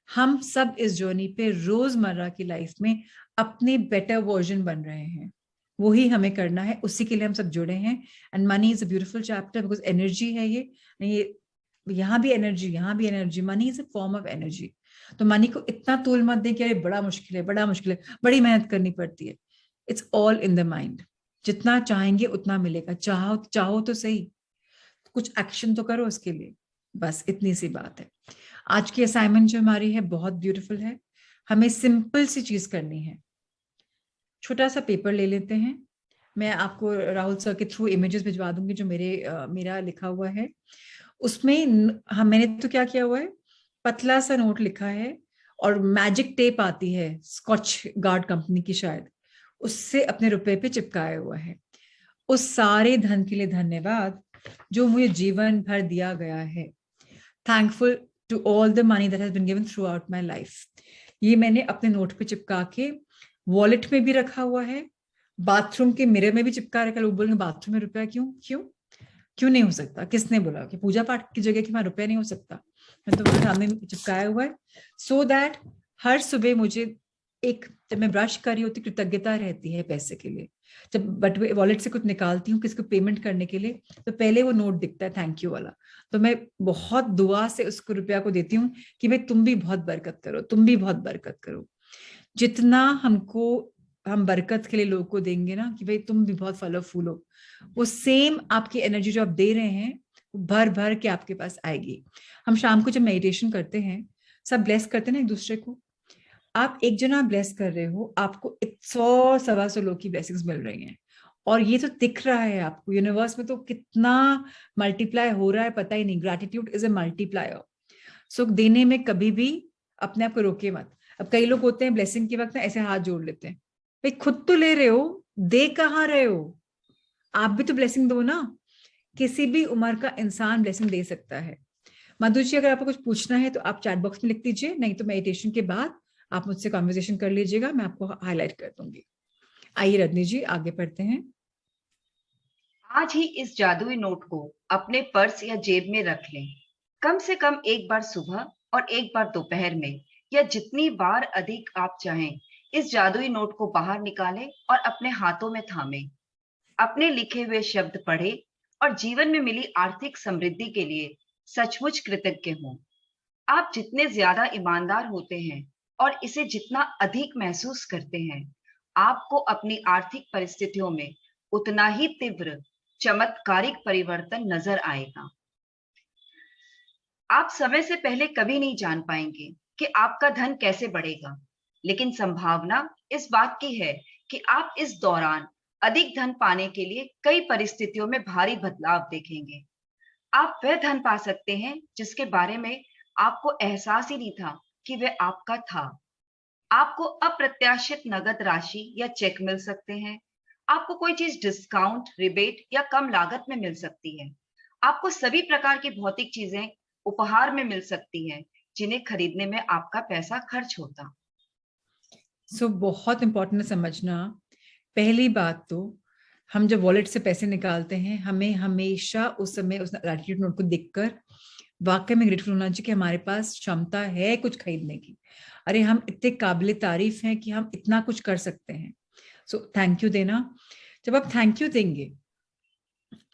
हम सब इस जर्नी पे रोजमर्रा की लाइफ में अपने बेटर वर्जन बन रहे हैं, वही हमें करना है, उसी के लिए हम सब जुड़े हैं। And money is a beautiful chapter because energy है ये यहाँ भी एनर्जी, यहाँ भी energy. Money is a form of energy. तो मनी को इतना तोल मत दे कि अरे बड़ा मुश्किल है, बड़ा मुश्किल है, बड़ी मेहनत करनी पड़ती है। It's all in the mind. जितना चाहेंगे उतना मिलेगा। चाहो चाहो तो सही, कुछ एक्शन तो करो उसके लिए। बस इतनी सी बात है। आज की असाइनमेंट जो हमारी है बहुत ब्यूटीफुल है। हमें सिंपल सी चीज करनी है। छोटा सा पेपर ले लेते हैं, मैं आपको राहुल सर के थ्रू इमेजेस भिजवा दूंगी जो मेरा लिखा हुआ है उसमें। हम मैंने तो क्या किया हुआ है, पतला सा नोट लिखा है और मैजिक टेप आती है स्कॉच गार्ड कंपनी की शायद, उससे अपने रुपए पे चिपकाया हुआ है। उस सारे धन के लिए धन्यवाद जो मुझे जीवन भर दिया गया है। Thankful to all the money that has been given throughout my life. ये मैंने अपने नोट पे चिपका के वॉलेट में भी रखा हुआ है, बाथरूम के मिरर में भी चिपका रखा है। लोग बोलेंगे बाथरूम में रुपया क्यों? क्यों क्यों नहीं हो सकता? किसने बोला कि पूजा पाठ की जगह कि वहां रुपया नहीं हो सकता? मैं तो मेरे सामने चिपकाया हुआ है सो दैट हर सुबह मुझे एक, जब मैं ब्रश कर रही होती कृतज्ञता रहती है पैसे के लिए। जब बट वॉलेट से कुछ निकालती हूँ किसी को पेमेंट करने के लिए तो पहले वो नोट दिखता है थैंक यू वाला। तो मैं बहुत दुआ से उसको रुपया को देती हूँ कि भाई तुम भी बहुत बरकत करो, तुम भी बहुत बरकत करो। जितना हम बरकत के लिए लोगों को देंगे ना कि भाई तुम भी बहुत फलो फूलो, वो सेम आपकी एनर्जी जो आप दे रहे हैं वो भर भर के आपके पास आएगी। हम शाम को जब मेडिटेशन करते हैं सब ब्लेस करते हैं ना एक दूसरे को। आप एक जना ब्लेस कर रहे हो, आपको 100 सवा 100 लोग की ब्लेसिंग्स मिल रही हैं। और ये तो दिख रहा है आपको, यूनिवर्स में तो कितना मल्टीप्लाई हो रहा है पता ही नहीं। Gratitude is a multiplier. So देने में कभी भी अपने आप को रोके मत। अब कई लोग होते हैं ब्लेसिंग के वक्त ना ऐसे हाथ जोड़ लेते हैं, भाई खुद तो ले रहे हो, दे कहाँ रहे हो? आप भी तो ब्लेसिंग दो ना। किसी भी उम्र का इंसान ब्लेसिंग दे सकता है। मधु जी अगर आपको कुछ पूछना है तो आप चैट बॉक्स में लिख दीजिए, नहीं तो मेडिटेशन के बाद आप मुझसे कॉन्वर्सेशन कर लीजिएगा, मैं आपको हाईलाइट कर दूंगी। आइए रजनी जी आगे बढ़ते हैं। आज ही इस जादुई नोट को अपने पर्स या जेब में रख लें। कम से कम एक बार सुबह और एक बार दोपहर में, या जितनी बार अधिक आप चाहें, इस जादुई नोट को बाहर निकालें और अपने हाथों में थामें। अपने लिखे हुए शब्द पढ़े और जीवन में मिली आर्थिक समृद्धि के लिए सचमुच कृतज्ञ हों। आप जितने ज्यादा ईमानदार होते हैं और इसे जितना अधिक महसूस करते हैं, आपको अपनी आर्थिक परिस्थितियों में उतना ही तीव्र चमत्कारिक परिवर्तन नजर आएगा। आप समय से पहले कभी नहीं जान पाएंगे कि आपका धन कैसे बढ़ेगा, लेकिन संभावना इस बात की है कि आप इस दौरान अधिक धन पाने के लिए कई परिस्थितियों में भारी बदलाव देखेंगे। आप वह धन पा सकते हैं जिसके बारे में आपको एहसास ही नहीं था कि वह आपका था। आपको अप्रत्याशित नगद राशि या चेक मिल सकते हैं। आपको कोई चीज डिस्काउंट, रिबेट या कम लागत में मिल सकती है। आपको सभी प्रकार की भौतिक चीजें उपहार में मिल सकती हैं जिन्हें खरीदने में आपका पैसा खर्च होता। बहुत इंपॉर्टेंट है समझना। पहली बात तो हम जब वॉलेट से पैसे निकालते हैं हमें हमेशा उस समय उस ग्रैटिट्यूड नोट को देखकर वाकई में ग्रेटफुल होना चाहिए कि हमारे पास क्षमता है कुछ खरीदने की। अरे हम इतने काबिल तारीफ हैं कि हम इतना कुछ कर सकते हैं। सो थैंक यू देना। जब आप थैंक यू देंगे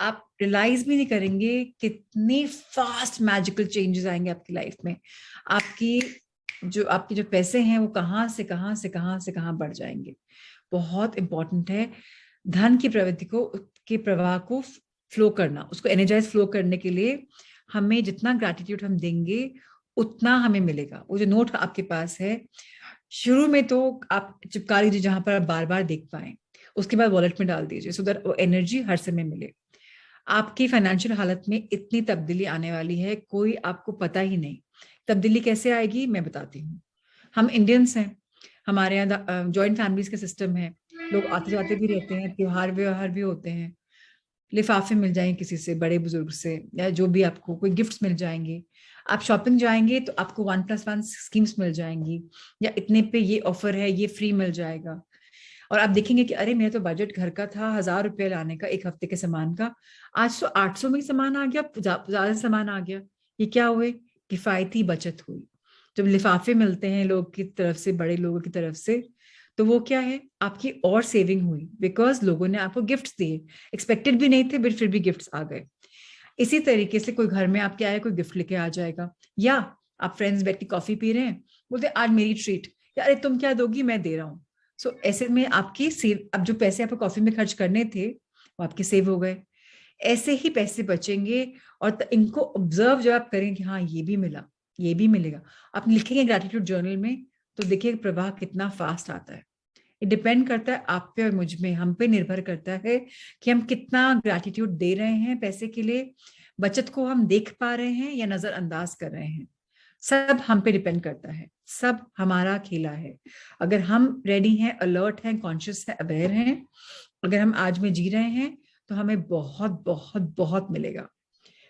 आप रियलाइज भी नहीं करेंगे कितनी फास्ट मैजिकल चेंजेस आएंगे आपकी लाइफ में। आपके जो पैसे हैं वो कहाँ से कहाँ से कहाँ से कहाँ बढ़ जाएंगे। बहुत इंपॉर्टेंट है धन की प्रवृत्ति को, के प्रवाह को फ्लो करना, उसको एनर्जाइज फ्लो करने के लिए हमें जितना ग्रैटिट्यूड हम देंगे उतना हमें मिलेगा। वो जो नोट आपके पास है शुरू में तो आप चिपका लीजिए जहां पर आप बार बार देख पाए, उसके बाद वॉलेट में डाल दीजिए, सो दैट वो एनर्जी हर समय मिले। आपकी फाइनेंशियल हालत में इतनी तब्दीली आने वाली है, कोई आपको पता ही नहीं। तब्दीली कैसे आएगी मैं बताती हूँ। हम इंडियंस हैं, हमारे यहाँ जॉइंट फैमिलीज का सिस्टम है, लोग आते जाते भी रहते हैं, त्योहार व्यवहार भी होते हैं, लिफाफे मिल जाएंगे किसी से, बड़े बुजुर्ग से, या जो भी आपको कोई गिफ्ट्स मिल जाएंगे। आप शॉपिंग जाएंगे तो आपको 1+1 स्कीम्स मिल जाएंगी, या इतने पे ये ऑफर है, ये फ्री मिल जाएगा। और आप देखेंगे कि अरे मेरा तो बजट घर का था 1000 रुपये लाने का, एक हफ्ते के सामान का, आज तो 800 में ही सामान आ गया, ज्यादा सामान आ गया। ये क्या हुए? किफायती बचत हुई। जब लिफाफे मिलते हैं लोग की तरफ से, बड़े लोगों की तरफ से, तो वो क्या है, आपकी और सेविंग हुई, बिकॉज लोगों ने आपको गिफ्ट्स दिए, एक्सपेक्टेड भी नहीं थे बट फिर भी गिफ्ट्स आ गए। इसी तरीके से कोई घर में आपके आए, कोई गिफ्ट लेके आ जाएगा, या आप फ्रेंड्स बैठ के कॉफी पी रहे हैं, बोलते आज मेरी ट्रीट, या अरे तुम क्या दोगी, मैं दे रहा हूँ। सो ऐसे में आपकी सेव, अब जो पैसे आपको कॉफी में खर्च करने थे वो आपके सेव हो गए। ऐसे ही पैसे बचेंगे। और इनको ऑब्जर्व जब आप करेंगे कि हाँ ये भी मिला, ये भी मिलेगा, आप लिखेंगे ग्रैटिट्यूड जर्नल में, तो देखिए प्रवाह कितना फास्ट आता है। ये डिपेंड करता है आप पे और मुझ में, हम पे निर्भर करता है कि हम कितना ग्रैटिट्यूड दे रहे हैं पैसे के लिए, बचत को हम देख पा रहे हैं या नजरअंदाज कर रहे हैं। सब हम पे डिपेंड करता है, सब हमारा खेला है। अगर हम रेडी हैं, अलर्ट हैं, कॉन्शियस हैं, अवेयर हैं, अगर हम आज में जी रहे हैं, तो हमें बहुत बहुत बहुत मिलेगा।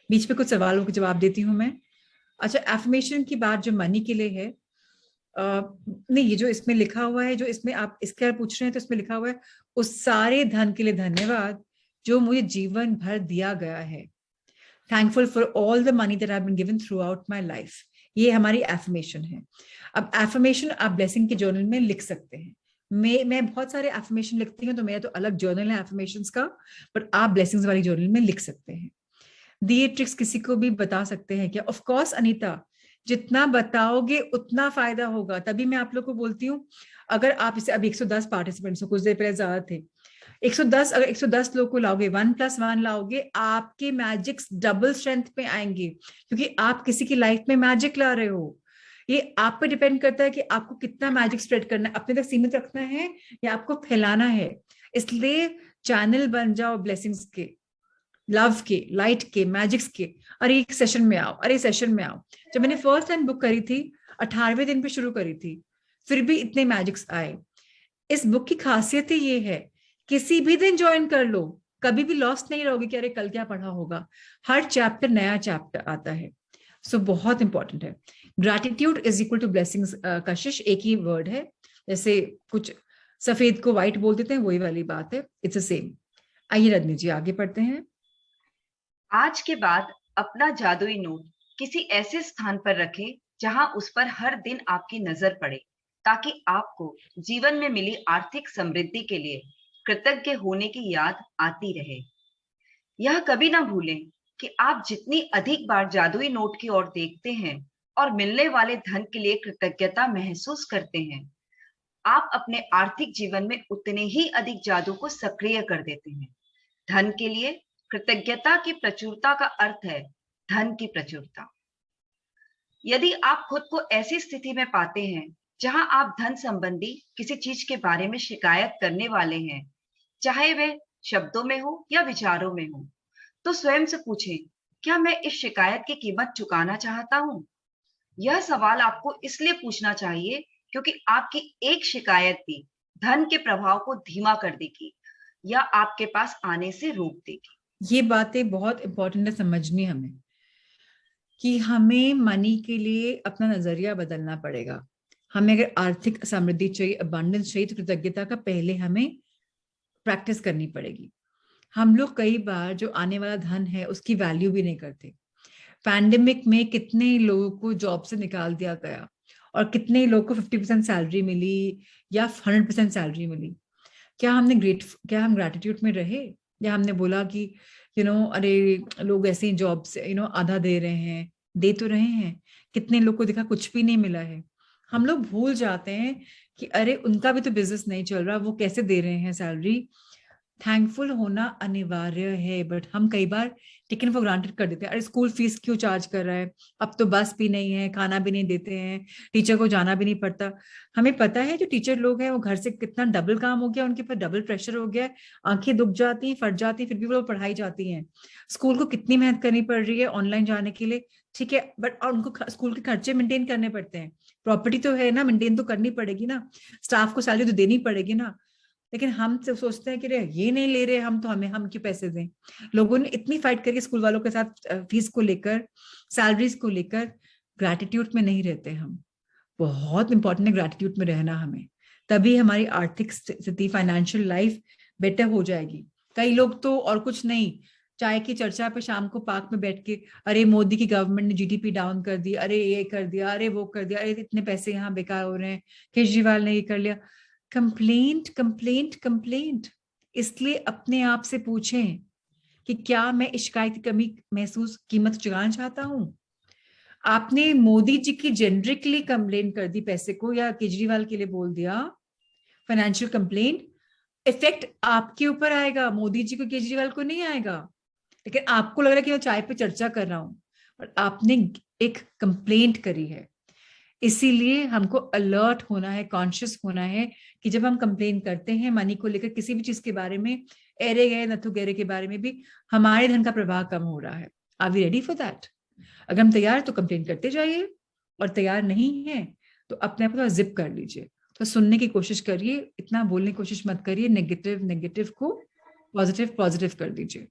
बीच में कुछ सवालों के जवाब देती हूँ मैं। अच्छा, एफर्मेशन की बात जो मनी के लिए है, नहीं, ये जो इसमें लिखा हुआ है, जो इसमें आप इसके पूछ रहे हैं, तो इसमें लिखा हुआ है, उस सारे धन के लिए धन्यवाद जो मुझे जीवन भर दिया गया है। Thankful for all the money that I have been given throughout my life. ये हमारी एफर्मेशन है। अब एफर्मेशन आप ब्लेसिंग के जर्नल में लिख सकते हैं। मैं बहुत सारे एफर्मेशन लिखती हूँ, तो मेरा तो अलग जर्नल है एफर्मेशंस का, बट आप ब्लेसिंग्स वाली जर्नल में लिख सकते हैं। दिए ट्रिक्स किसी को भी बता सकते हैं क्या? ऑफ कोर्स अनीता, जितना बताओगे उतना फायदा होगा। तभी मैं आप लोग को बोलती हूँ, अगर आप इसे, अब 110 पार्टिसिपेंट्स, कुछ देर पहले ज्यादा थे, 110, अगर 110 लोग को लाओगे, 1+1 लाओगे, आपके मैजिक्स डबल स्ट्रेंथ पे आएंगे, क्योंकि आप किसी की लाइफ में मैजिक ला रहे हो। ये आप पे डिपेंड करता है कि आपको कितना मैजिक स्प्रेड करना है, अपने तक सीमित रखना है या आपको फैलाना है। इसलिए चैनल बन जाओ ब्लेसिंग्स के, लव के, लाइट के, मैजिक्स के। अरे एक सेशन में आओ, अरे सेशन में आओ। जब मैंने फर्स्ट टाइम बुक करी थी, 18वें दिन पे शुरू करी थी, फिर भी इतने मैजिक्स आए। इस बुक की खासियत ही ये है, किसी भी दिन ज्वाइन कर लो, कभी भी लॉस्ट नहीं रहोगे कि अरे कल क्या पढ़ा होगा। हर चैप्टर नया चैप्टर आता है। सो बहुत इंपॉर्टेंट है। Gratitude is equal to blessings. Kashish एक ही वर्ड है, जैसे कुछ सफेद को व्हाइट बोल देते हैं, वही वाली बात है, इट्स द सेम। आइए रजनी जी आगे पढ़ते हैं। आज के बाद अपना जादुई नोट किसी ऐसे स्थान पर रखें जहां उस पर हर दिन आपकी नजर पड़े, ताकि आपको जीवन में मिली आर्थिक समृद्धि के लिए कृतज्ञ होने की याद आती रहे। यह कभी ना भूलें कि आप जितनी अधिक बार जादुई नोट की ओर देखते हैं और मिलने वाले धन के लिए कृतज्ञता महसूस करते हैं, आप अपने आर्थिक जीवन में उतने ही अधिक जादू को सक्रिय कर देते हैं। धन के लिए कृतज्ञता की प्रचुरता का अर्थ है धन की प्रचुरता। यदि आप खुद को ऐसी स्थिति में पाते हैं जहां आप धन संबंधी किसी चीज के बारे में शिकायत करने वाले हैं, चाहे वह शब्दों में हो या विचारों में हो, तो स्वयं से पूछें, क्या मैं इस शिकायत की कीमत चुकाना चाहता हूं? यह सवाल आपको इसलिए पूछना चाहिए क्योंकि आपकी एक शिकायत भी धन के प्रभाव को धीमा कर देगी या आपके पास आने से रोक देगी। ये बातें बहुत इंपॉर्टेंट है समझनी हमें, कि हमें मनी के लिए अपना नजरिया बदलना पड़ेगा। हमें अगर आर्थिक समृद्धि चाहिए, अबंडेंस चाहिए, तो कृतज्ञता का पहले हमें प्रैक्टिस करनी पड़ेगी। हम लोग कई बार जो आने वाला धन है उसकी वैल्यू भी नहीं करते। पैंडेमिक में कितने लोगों को जॉब से निकाल दिया गया, और कितने लोगों को 50% सैलरी मिली या 100% सैलरी मिली। क्या हम ग्रेटिट्यूड में रहे, या हमने बोला कि अरे लोग ऐसे ही जॉब से आधा दे रहे हैं, दे तो रहे हैं, कितने लोग को देखा कुछ भी नहीं मिला है। हम लोग भूल जाते हैं कि अरे उनका भी तो बिजनेस नहीं चल रहा, वो कैसे दे रहे हैं सैलरी। थैंकफुल होना अनिवार्य है, बट हम कई बार टेकन फॉर ग्रांटेड कर देते हैं। अरे स्कूल फीस क्यों चार्ज कर रहा है, अब तो बस भी नहीं है, खाना भी नहीं देते हैं, टीचर को जाना भी नहीं पड़ता। हमें पता है जो टीचर लोग हैं वो घर से कितना डबल काम हो गया, उनके ऊपर डबल प्रेशर हो गया है, आंखें दुख जाती हैं, फट जाती हैं, फिर भी वो पढ़ाई जाती हैं। स्कूल को कितनी मेहनत करनी पड़ रही है ऑनलाइन जाने के लिए, ठीक है, बट और उनको स्कूल के खर्चे मेंटेन करने पड़ते हैं। प्रॉपर्टी तो है ना, मेंटेन तो करनी पड़ेगी ना, स्टाफ को सैलरी तो देनी पड़ेगी ना। लेकिन हम तो सोचते हैं कि रे ये नहीं ले रहे हम, तो हम क्यों पैसे दें। लोगों ने इतनी फाइट करके स्कूल वालों के साथ फीस को लेकर, सैलरीज को लेकर, ग्रैटिट्यूड में नहीं रहते हम। बहुत इंपॉर्टेंट है ग्रैटिट्यूड में रहना हमें, तभी हमारी आर्थिक स्थिति, फाइनेंशियल लाइफ बेटर हो जाएगी। कई लोग तो और कुछ नहीं, चाय की चर्चा पे शाम को पार्क में बैठ के, अरे मोदी की गवर्नमेंट ने जीडीपी डाउन कर दी, अरे ये कर दिया, अरे वो कर दिया, अरे इतने पैसे यहाँ बेकार हो रहे हैं, केजरीवाल ने ये कर लिया। Complaint complaint complaint. इसलिए अपने आप से पूछें कि क्या मैं इस शिकायत की कमी महसूस कीमत चुकाना चाहता हूं। आपने मोदी जी की जेनरिकली कंप्लेन कर दी पैसे को, या केजरीवाल के लिए बोल दिया फाइनेंशियल कंप्लेंट, इफेक्ट आपके ऊपर आएगा, मोदी जी को केजरीवाल को नहीं आएगा। लेकिन आपको लग रहा है कि मैं चाय पे चर्चा कर रहा हूं, और आपने एक कंप्लेंट करी है। इसीलिए हमको अलर्ट होना है, कॉन्शियस होना है कि जब हम कंप्लेन करते हैं मनी को लेकर, किसी भी चीज के बारे में, एरे गए नथु गेरे के बारे में भी, हमारे धन का प्रवाह कम हो रहा है। Are we ready for that? अगर हम तैयार तो कंप्लेन करते जाइए, और तैयार नहीं है तो अपने आप को जिप कर लीजिए। तो सुनने की कोशिश करिए, इतना बोलने की कोशिश मत करिए, नेगेटिव नेगेटिव को पॉजिटिव पॉजिटिव कर दीजिए।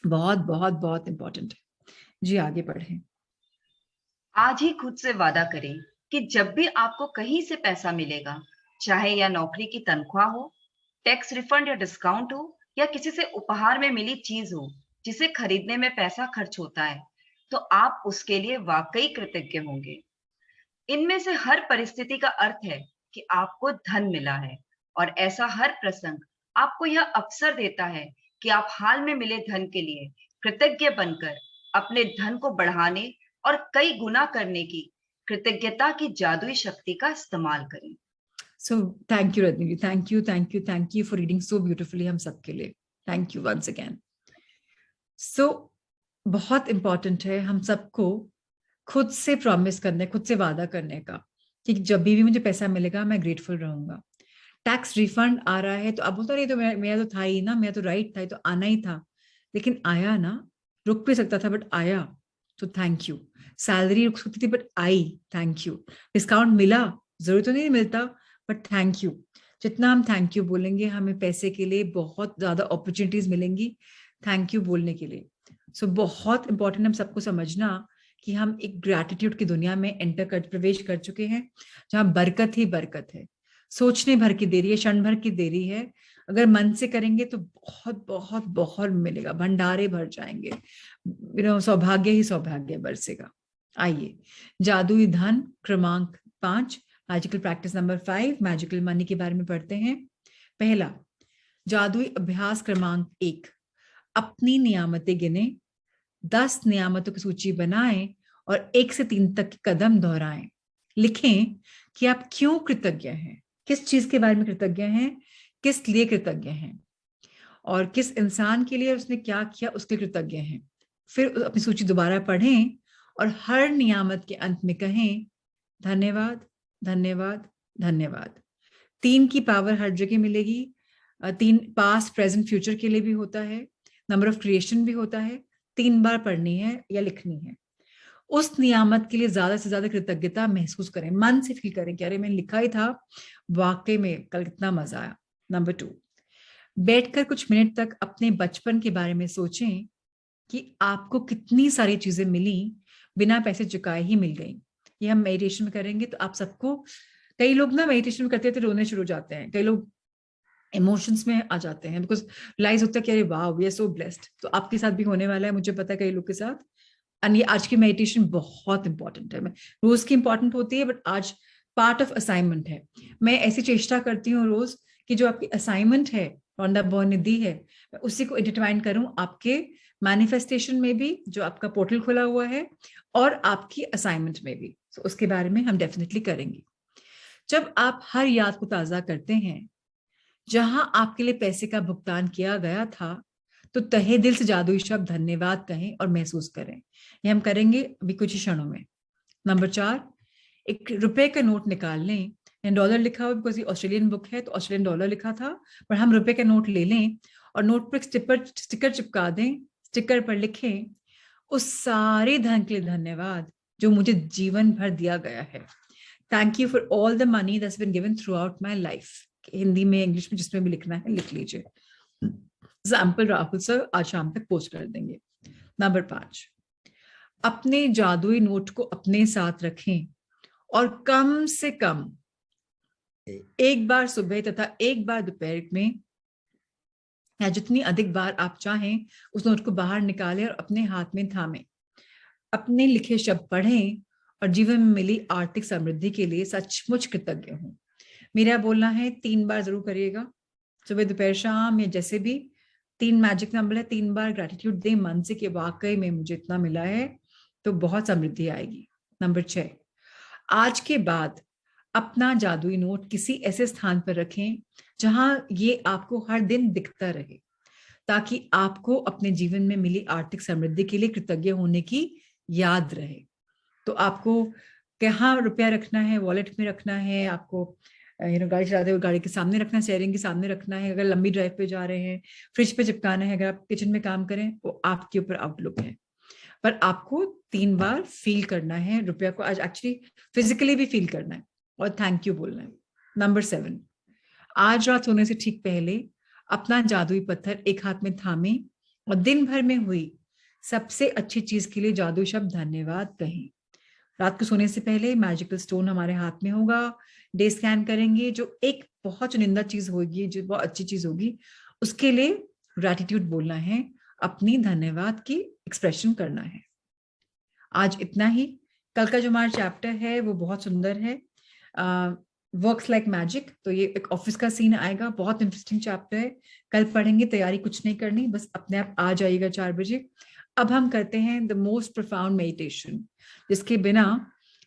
बहुत बहुत बहुत इंपॉर्टेंट है जी। आगे बढ़े। आज ही खुद से वादा करें कि जब भी आपको कहीं से पैसा मिलेगा, चाहे या नौकरी की तनख्वाह हो, टैक्स रिफंड या डिस्काउंट हो, या किसी से उपहार में मिली चीज हो जिसे खरीदने में पैसा खर्च होता है, तो आप उसके लिए वाकई कृतज्ञ होंगे। इनमें से हर परिस्थिति का अर्थ है कि आपको धन मिला है, और ऐसा हर प्रसंग आपको यह अवसर देता है कि आप हाल में मिले धन के लिए कृतज्ञ बनकर अपने धन को बढ़ाने और कई गुना करने की कृतज्ञता की जादुई शक्ति का इस्तेमाल करें। So thank you Rajni ji, thank you thank you thank you for reading so beautifully हम सबके लिए। Thank you once again. So बहुत इंपॉर्टेंट है हम सबको खुद से प्रॉमिस करने, खुद से वादा करने का कि जब भी मुझे पैसा मिलेगा मैं ग्रेटफुल रहूंगा। टैक्स रिफंड आ रहा है तो अब बोलता, नहीं तो मेरा तो था ही ना, मेरा तो राइट था, तो आना ही था, लेकिन आया ना, रुक भी सकता था बट आया, तो थैंक यू। सैलरी रुक सकती थी but I, thank you. Discount मिला, जरूर तो नहीं मिलता बट थैंक यू। जितना हम थैंक यू बोलेंगे, हमें पैसे के लिए बहुत ज्यादा अपॉर्चुनिटीज मिलेंगी थैंक यू बोलने के लिए। सो बहुत इंपॉर्टेंट हम सबको समझना कि हम एक ग्रैटिट्यूड की दुनिया में प्रवेश कर चुके हैं, जहां बरकत ही बरकत है। सोचने भर की देरी है, क्षण भर की देरी है। अगर मन से करेंगे तो बहुत बहुत बहुत मिलेगा, भंडारे भर जाएंगे, सौभाग्य ही सौभाग्य बरसेगा। आइए, जादुई धन क्रमांक 5, magical practice number 5, magical money के बारे में पढ़ते हैं। पहला, जादुई अभ्यास क्रमांक 1, अपनी नियामतें गिने, 10 नियामतों की सूची बनाएं और 1 से 3 तक के कदम दोहराएं। लिखें कि आप क्यों कृतज्ञ हैं, किस चीज के बारे में कृतज्ञ हैं, किस लिए कृतज्ञ हैं, और किस इंसान के लिए उसने क्या किया उसके कृतज्ञ हैं। फिर अपनी सूची दोबारा पढ़ें और हर नियामत के अंत में कहें धन्यवाद धन्यवाद धन्यवाद। 3 की पावर हर जगह मिलेगी। 3 पास्ट प्रेजेंट फ्यूचर के लिए भी होता है, नंबर ऑफ क्रिएशन भी होता है। 3 बार पढ़नी है या लिखनी है। उस नियामत के लिए ज्यादा से ज्यादा कृतज्ञता महसूस करें, मन से फील करें कि अरे मैंने लिखा ही था, वाकई में कल कितना मजा आया। नंबर 2, बैठकर कुछ मिनट तक अपने बचपन के बारे में सोचें कि आपको कितनी सारी चीजें मिली, बिना पैसे चुकाए ही मिल गई। ये हम मेडिटेशन में करेंगे तो आप सबको, कई लोग ना मेडिटेशन में करते थे रोने शुरू हो जाते हैं, कई लोग इमोशंस में आ जाते हैं, बिकॉज रियलाइज होता है कि अरे वाह वी आर सो ब्लेस्ड। तो आपके साथ भी होने वाला है, मुझे पता है कई लोग के साथ। एंड ये आज की मेडिटेशन बहुत इंपॉर्टेंट है, रोज की इंपॉर्टेंट होती है बट आज पार्ट ऑफ असाइनमेंट है। मैं ऐसी चेष्टा करती हूँ रोज कि जो आपकी असाइनमेंट है, रॉन्डा बॉर्न ने दी है, मैं उसी को इंटरट्वाइन करूं आपके मैनिफेस्टेशन में भी, जो आपका पोर्टल खुला हुआ है, और आपकी असाइनमेंट में भी। तो उसके बारे में हम डेफिनेटली करेंगे। जब आप हर याद को ताजा करते हैं जहां आपके लिए पैसे का भुगतान किया गया था, तो तहे दिल से जादुई शब्द धन्यवाद कहें और महसूस करें। ये हम करेंगे अभी कुछ ही क्षणों में। नंबर 4, एक रुपए का नोट निकाल लें। डॉलर लिखा हुआ बिकॉज ये ऑस्ट्रेलियन बुक है तो ऑस्ट्रेलियन डॉलर लिखा था, पर हम रुपए का नोट ले लें और नोट पर स्टिकर चिपका दें। स्टिकर पर लिखें, उस सारे धन के लिए धन्यवाद जो मुझे जीवन भर दिया गया है। Thank you for all the money that's been given throughout my life. Hindi में, इंग्लिश में, जिसमें भी लिखना है लिख लीजिए। एग्जाम्पल राहुल सर आज शाम तक पोस्ट कर देंगे। नंबर 5, अपने जादुई नोट को अपने साथ रखें और कम से कम एक बार सुबह तथा एक बार दोपहर में, या जितनी अधिक बार आप चाहें, उस नोट को बाहर निकालें और अपने हाथ में थामें। अपने लिखे शब्द पढ़ें और जीवन में मिली आर्थिक समृद्धि के लिए सचमुच कृतज्ञ हूं। मेरा बोलना है 3 बार जरूर करिएगा, सुबह दोपहर शाम, या जैसे भी। 3 मैजिक नंबर है, 3 बार ग्रेटिट्यूड दें मन से कि वाकई में मुझे इतना मिला है, तो बहुत समृद्धि आएगी। नंबर 6, आज के बाद अपना जादुई नोट किसी ऐसे स्थान पर रखें जहां ये आपको हर दिन दिखता रहे, ताकि आपको अपने जीवन में मिली आर्थिक समृद्धि के लिए कृतज्ञ होने की याद रहे। तो आपको कहाँ रुपया रखना है? वॉलेट में रखना है, आपको गाड़ी चलाते हुए गाड़ी के सामने रखना है, स्टीयरिंग के सामने रखना है, अगर लंबी ड्राइव पे जा रहे हैं फ्रिज पे चिपकाना है, अगर आप किचन में काम करें वो आपके ऊपर आउटलुक है। पर आपको 3 बार फील करना है रुपया को, आज एक्चुअली फिजिकली भी फील करना है और थैंक यू बोलना है। नंबर 7, आज रात सोने से ठीक पहले अपना जादुई पत्थर एक हाथ में थामें और दिन भर में हुई सबसे अच्छी चीज के लिए जादुई शब्द धन्यवाद कहें। रात को सोने से पहले मैजिकल स्टोन हमारे हाथ में होगा, डे स्कैन करेंगे, जो एक बहुत चुनिंदा चीज होगी, जो बहुत अच्छी चीज होगी, उसके लिए ग्रैटिट्यूड बोलना है, अपनी धन्यवाद की एक्सप्रेशन करना है। आज इतना ही। कल का जो हमारा चैप्टर है वो बहुत सुंदर है, वर्क्स लाइक मैजिक। तो ये एक ऑफिस का सीन आएगा, बहुत इंटरेस्टिंग चैप्टर है। कल पढ़ेंगे, तैयारी कुछ नहीं करनी, बस अपने आप आ जाइएगा 4 बजे। अब हम करते हैं द मोस्ट प्रोफाउंड मेडिटेशन, जिसके बिना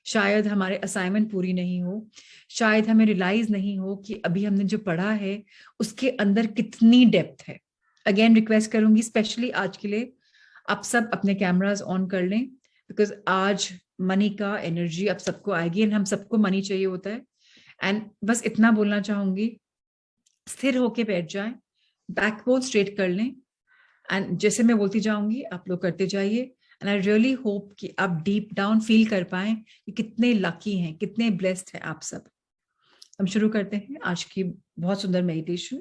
शायद हमारे असाइनमेंट पूरी नहीं हो, शायद हमें रियलाइज नहीं हो कि अभी हमने जो पढ़ा है उसके अंदर कितनी डेप्थ है। अगेन रिक्वेस्ट करूंगी स्पेशली आज के लिए, आप सब अपने कैमरास ऑन कर लें, बिकॉज आज मनी का एनर्जी अब सबको आएगी एंड हम सबको मनी चाहिए होता है। एंड बस इतना बोलना चाहूंगी, स्थिर होके बैठ जाएं, बैकबोन स्ट्रेट कर लें, एंड जैसे मैं बोलती जाऊंगी आप लोग करते जाइए। एंड आई रियली होप कि आप डीप डाउन फील कर पाए कि कितने लकी हैं, कितने ब्लेस्ड हैं आप सब। हम शुरू करते हैं आज की बहुत सुंदर मेडिटेशन।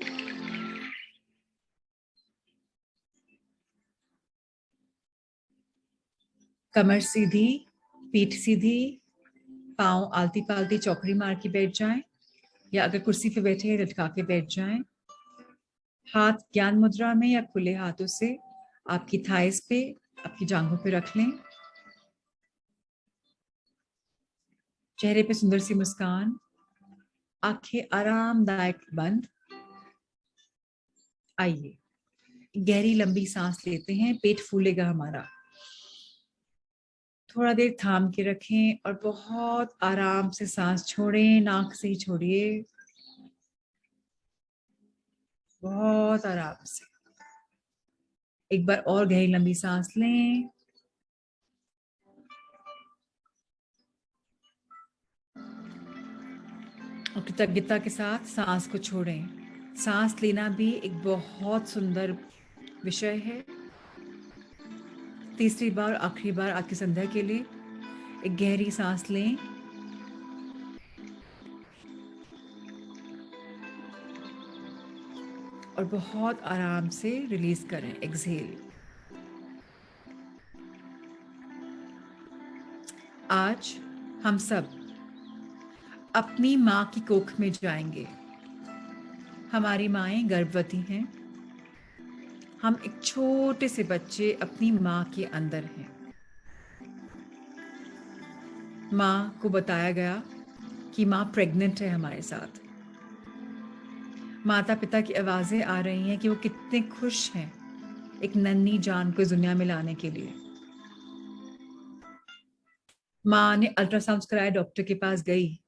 कमर सीधी, पीठ सीधी, पांव आलती पालती चौकड़ी मार के बैठ जाएं, या अगर कुर्सी पे बैठे हैं लटका के बैठ जाएं। हाथ ज्ञान मुद्रा में या खुले हाथों से आपकी थाइस पे, आपकी जांघों पे रख लें। चेहरे पे सुंदर सी मुस्कान, आंखें आरामदायक बंद। आइए गहरी लंबी सांस लेते हैं, पेट फूलेगा हमारा। थोड़ा देर थाम के रखें और बहुत आराम से सांस छोड़ें, नाक से ही छोड़िए, बहुत आराम से। एक बार और गहरी लंबी सांस लें और कृतज्ञता के साथ सांस को छोड़ें। सांस लेना भी एक बहुत सुंदर विषय है। तीसरी बार आखिरी बार आज की संध्या के लिए एक गहरी सांस लें और बहुत आराम से रिलीज करें, एक्सहेल। आज हम सब अपनी माँ की कोख में जाएंगे। हमारी माएं गर्भवती हैं, हम एक छोटे से बच्चे अपनी माँ के अंदर हैं। माँ को बताया गया कि माँ प्रेग्नेंट है हमारे साथ। माता पिता की आवाजें आ रही हैं कि वो कितने खुश हैं एक नन्ही जान को इस दुनिया में लाने के लिए। माँ ने अल्ट्रासाउंड कराया, डॉक्टर के पास गई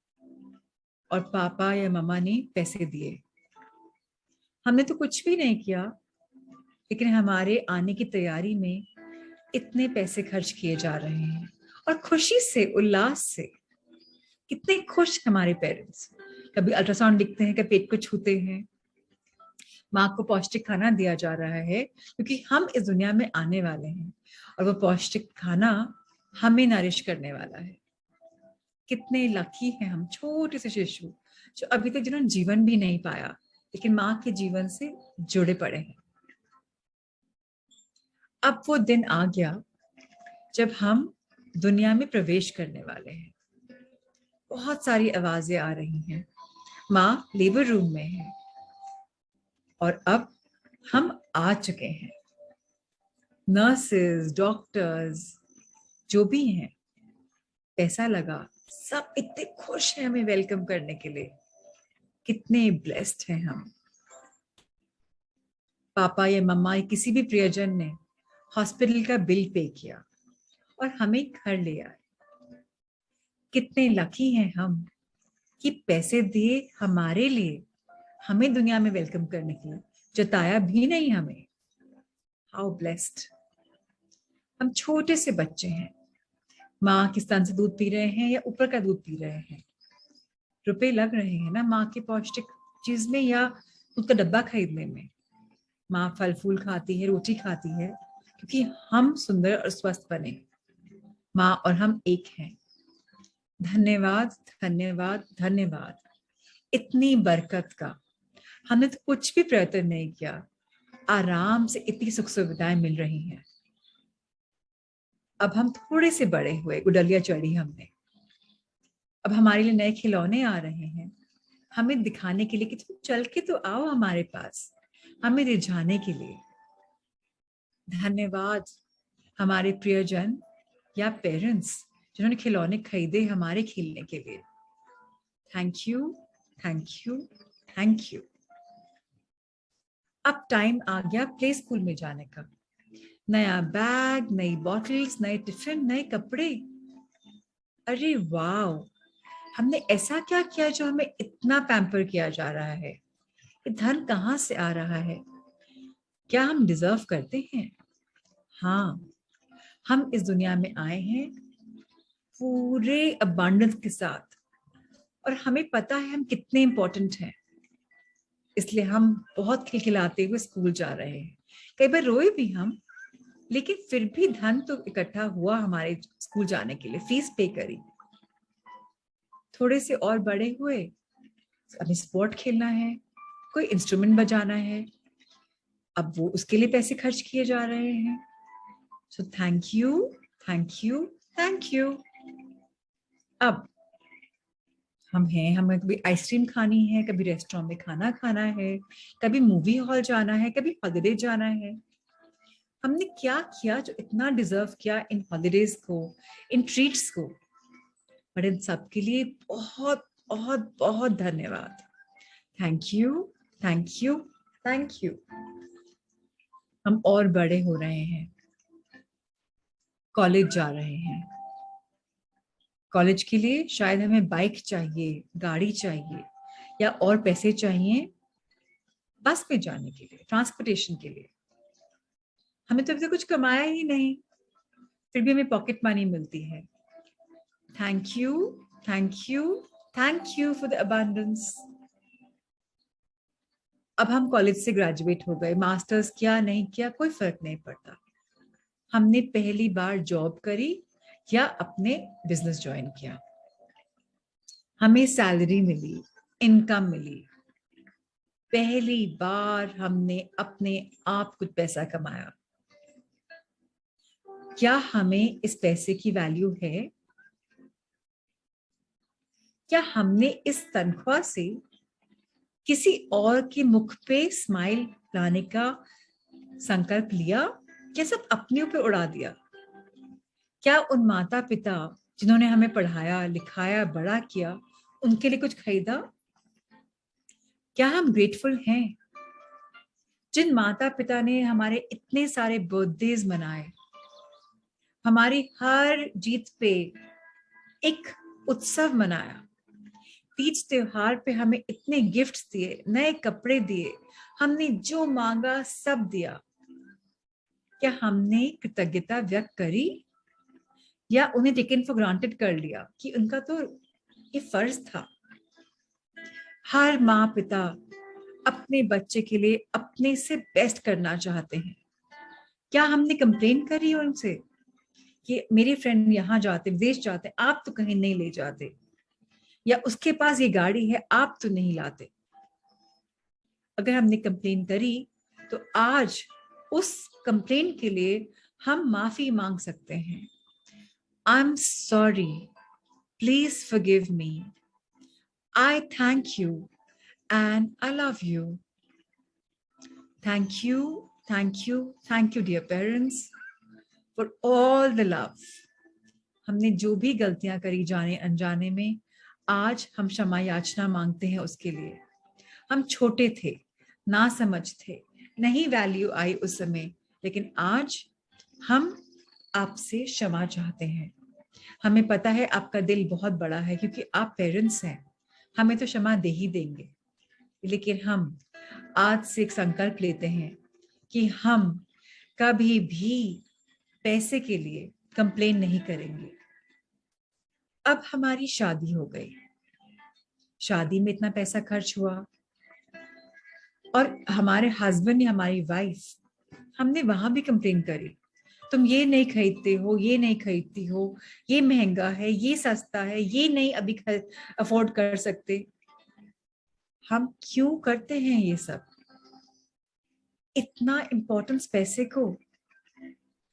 और पापा या मम्मा ने पैसे दिए। हमने तो कुछ भी नहीं किया, लेकिन हमारे आने की तैयारी में इतने पैसे खर्च किए जा रहे हैं, और खुशी से, उल्लास से कितने खुश हमारे पेरेंट्स। कभी अल्ट्रासाउंड लिखते हैं, कभी पेट को छूते हैं। माँ को पौष्टिक खाना दिया जा रहा है क्योंकि हम इस दुनिया में आने वाले हैं, और वो पौष्टिक खाना हमें नरिश करने वाला है। कितने लकी हैं हम, छोटे से शिशु जो अभी तक जिन्होंने जीवन भी नहीं पाया, लेकिन माँ के जीवन से जुड़े पड़े हैं। अब वो दिन आ गया जब हम दुनिया में प्रवेश करने वाले हैं। बहुत सारी आवाजें आ रही हैं, माँ लेबर रूम में है, और अब हम आ चुके हैं। नर्सेस, डॉक्टर्स, जो भी हैं, पैसा लगा, सब इतने खुश हैं हमें वेलकम करने के लिए। कितने ब्लेस्ड हैं हम। पापा या मम्मा या किसी भी प्रियजन ने हॉस्पिटल का बिल पे किया और हमें घर ले आए। कितने लकी हैं हम कि पैसे दिए हमारे लिए, हमें दुनिया में वेलकम करने के लिए, जताया भी नहीं हमें। How blessed. हम छोटे से बच्चे हैं, माँ के स्तन से दूध पी रहे हैं या ऊपर का दूध पी रहे हैं। रुपए लग रहे हैं ना माँ के पौष्टिक चीज में या दूध का डब्बा खरीदने में। माँ फल फूल खाती है, रोटी खाती है, क्योंकि हम सुंदर और स्वस्थ बने। माँ और हम एक हैं। धन्यवाद, धन्यवाद, धन्यवाद इतनी बरकत का। हमने तो कुछ भी प्रयत्न नहीं किया, आराम से इतनी सुख सुविधाएं मिल रही हैं। अब हम थोड़े से बड़े हुए, गुडलिया चढ़ी हमने। अब हमारे लिए नए खिलौने आ रहे हैं, हमें दिखाने के लिए कि तुम चल के तो आओ हमारे पास, हमें रिझाने के लिए। धन्यवाद हमारे प्रियजन या पेरेंट्स जिन्होंने खिलौने खरीदे हमारे खेलने के लिए। Thank you, thank you, thank you. अब टाइम आ गया प्ले स्कूल में जाने का। नया बैग, नई बॉटल्स, नए टिफिन, नए कपड़े। अरे वाह, हमने ऐसा क्या किया जो हमें इतना पैम्पर किया जा रहा है? ये धन कहाँ से आ रहा है? क्या हम डिजर्व करते हैं? हाँ, हम इस दुनिया में आए हैं पूरे अबांडेंस के साथ, और हमें पता है हम कितने इंपॉर्टेंट हैं। इसलिए हम बहुत खिलखिलाते हुए स्कूल जा रहे हैं। कई बार रोए भी हम, लेकिन फिर भी धन तो इकट्ठा हुआ हमारे स्कूल जाने के लिए, फीस पे करी। थोड़े से और बड़े हुए, अभी स्पोर्ट खेलना है, कोई इंस्ट्रूमेंट बजाना है, अब वो उसके लिए पैसे खर्च किए जा रहे हैं। सो thank you, thank you, thank you. अब हम हैं, हमें कभी आइसक्रीम खानी है, कभी रेस्टोरेंट में खाना खाना है, कभी मूवी हॉल जाना है, कभी हॉलिडे जाना है। हमने क्या किया जो इतना डिजर्व किया इन हॉलिडेज को, इन ट्रीट्स को? पर इन सब के लिए बहुत बहुत बहुत धन्यवाद। Thank you, thank you, thank you. हम और बड़े हो रहे हैं, कॉलेज जा रहे हैं। कॉलेज के लिए शायद हमें बाइक चाहिए, गाड़ी चाहिए, या और पैसे चाहिए बस में जाने के लिए, ट्रांसपोर्टेशन के लिए। हमें तो अभी तक कुछ कमाया ही नहीं, फिर भी हमें पॉकेट मनी मिलती है। Thank you, thank you, thank you for the abundance. अब हम कॉलेज से ग्रेजुएट हो गए, मास्टर्स किया नहीं किया कोई फर्क नहीं पड़ता। हमने पहली बार जॉब करी या अपने बिजनेस ज्वाइन किया, हमें सैलरी मिली, इनकम मिली। पहली बार हमने अपने आप कुछ पैसा कमाया। क्या हमें इस पैसे की वैल्यू है? क्या हमने इस तनख्वाह से किसी और के मुख पे स्माइल लाने का संकल्प लिया, क्या सब अपने ऊपर उड़ा दिया? क्या उन माता पिता जिन्होंने हमें पढ़ाया, लिखाया, बड़ा किया, उनके लिए कुछ खरीदा? क्या हम ग्रेटफुल हैं? जिन माता पिता ने हमारे इतने सारे बर्थडेज मनाए, हमारी हर जीत पे एक उत्सव मनाया, तीज त्योहार पे हमें इतने गिफ्ट्स दिए, नए कपड़े दिए, हमने जो मांगा सब दिया। क्या हमने कृतज्ञता व्यक्त करी या उन्हें टेकन फॉर ग्रांटेड कर लिया कि उनका तो ये फर्ज था? हर माँ पिता अपने बच्चे के लिए अपने से बेस्ट करना चाहते हैं। क्या हमने कंप्लेन करी उनसे कि मेरी फ्रेंड यहाँ जाते, विदेश जाते, आप तो कहीं नहीं ले जाते, या उसके पास ये गाड़ी है आप तो नहीं लाते? अगर हमने कंप्लेन करी तो आज उस कंप्लेन के लिए हम माफी मांग सकते हैं। I am sorry, please forgive me, I thank you and I love you. Thank you, thank you, thank you dear parents for all the love. हमने जो भी गलतियां करी जाने अनजाने में, आज हम क्षमा याचना मांगते हैं उसके लिए। हम छोटे थे, ना समझ थे, नहीं वैल्यू आई उस समय, लेकिन आज हम आपसे क्षमा चाहते हैं। हमें पता है आपका दिल बहुत बड़ा है क्योंकि आप पेरेंट्स हैं, हमें तो क्षमा दे ही देंगे, लेकिन हम आज से एक संकल्प लेते हैं कि हम कभी भी पैसे के लिए कंप्लेन नहीं करेंगे। अब हमारी शादी हो गई, शादी में इतना पैसा खर्च हुआ और हमारे हस्बैंड या हमारी वाइफ, हमने वहां भी कंप्लेन करी, तुम ये नहीं खरीदते हो, ये नहीं खरीदती हो, ये महंगा है, ये सस्ता है, ये नहीं अभी अफोर्ड कर सकते। हम क्यों करते हैं ये सब? इतना इम्पोर्टेंस पैसे को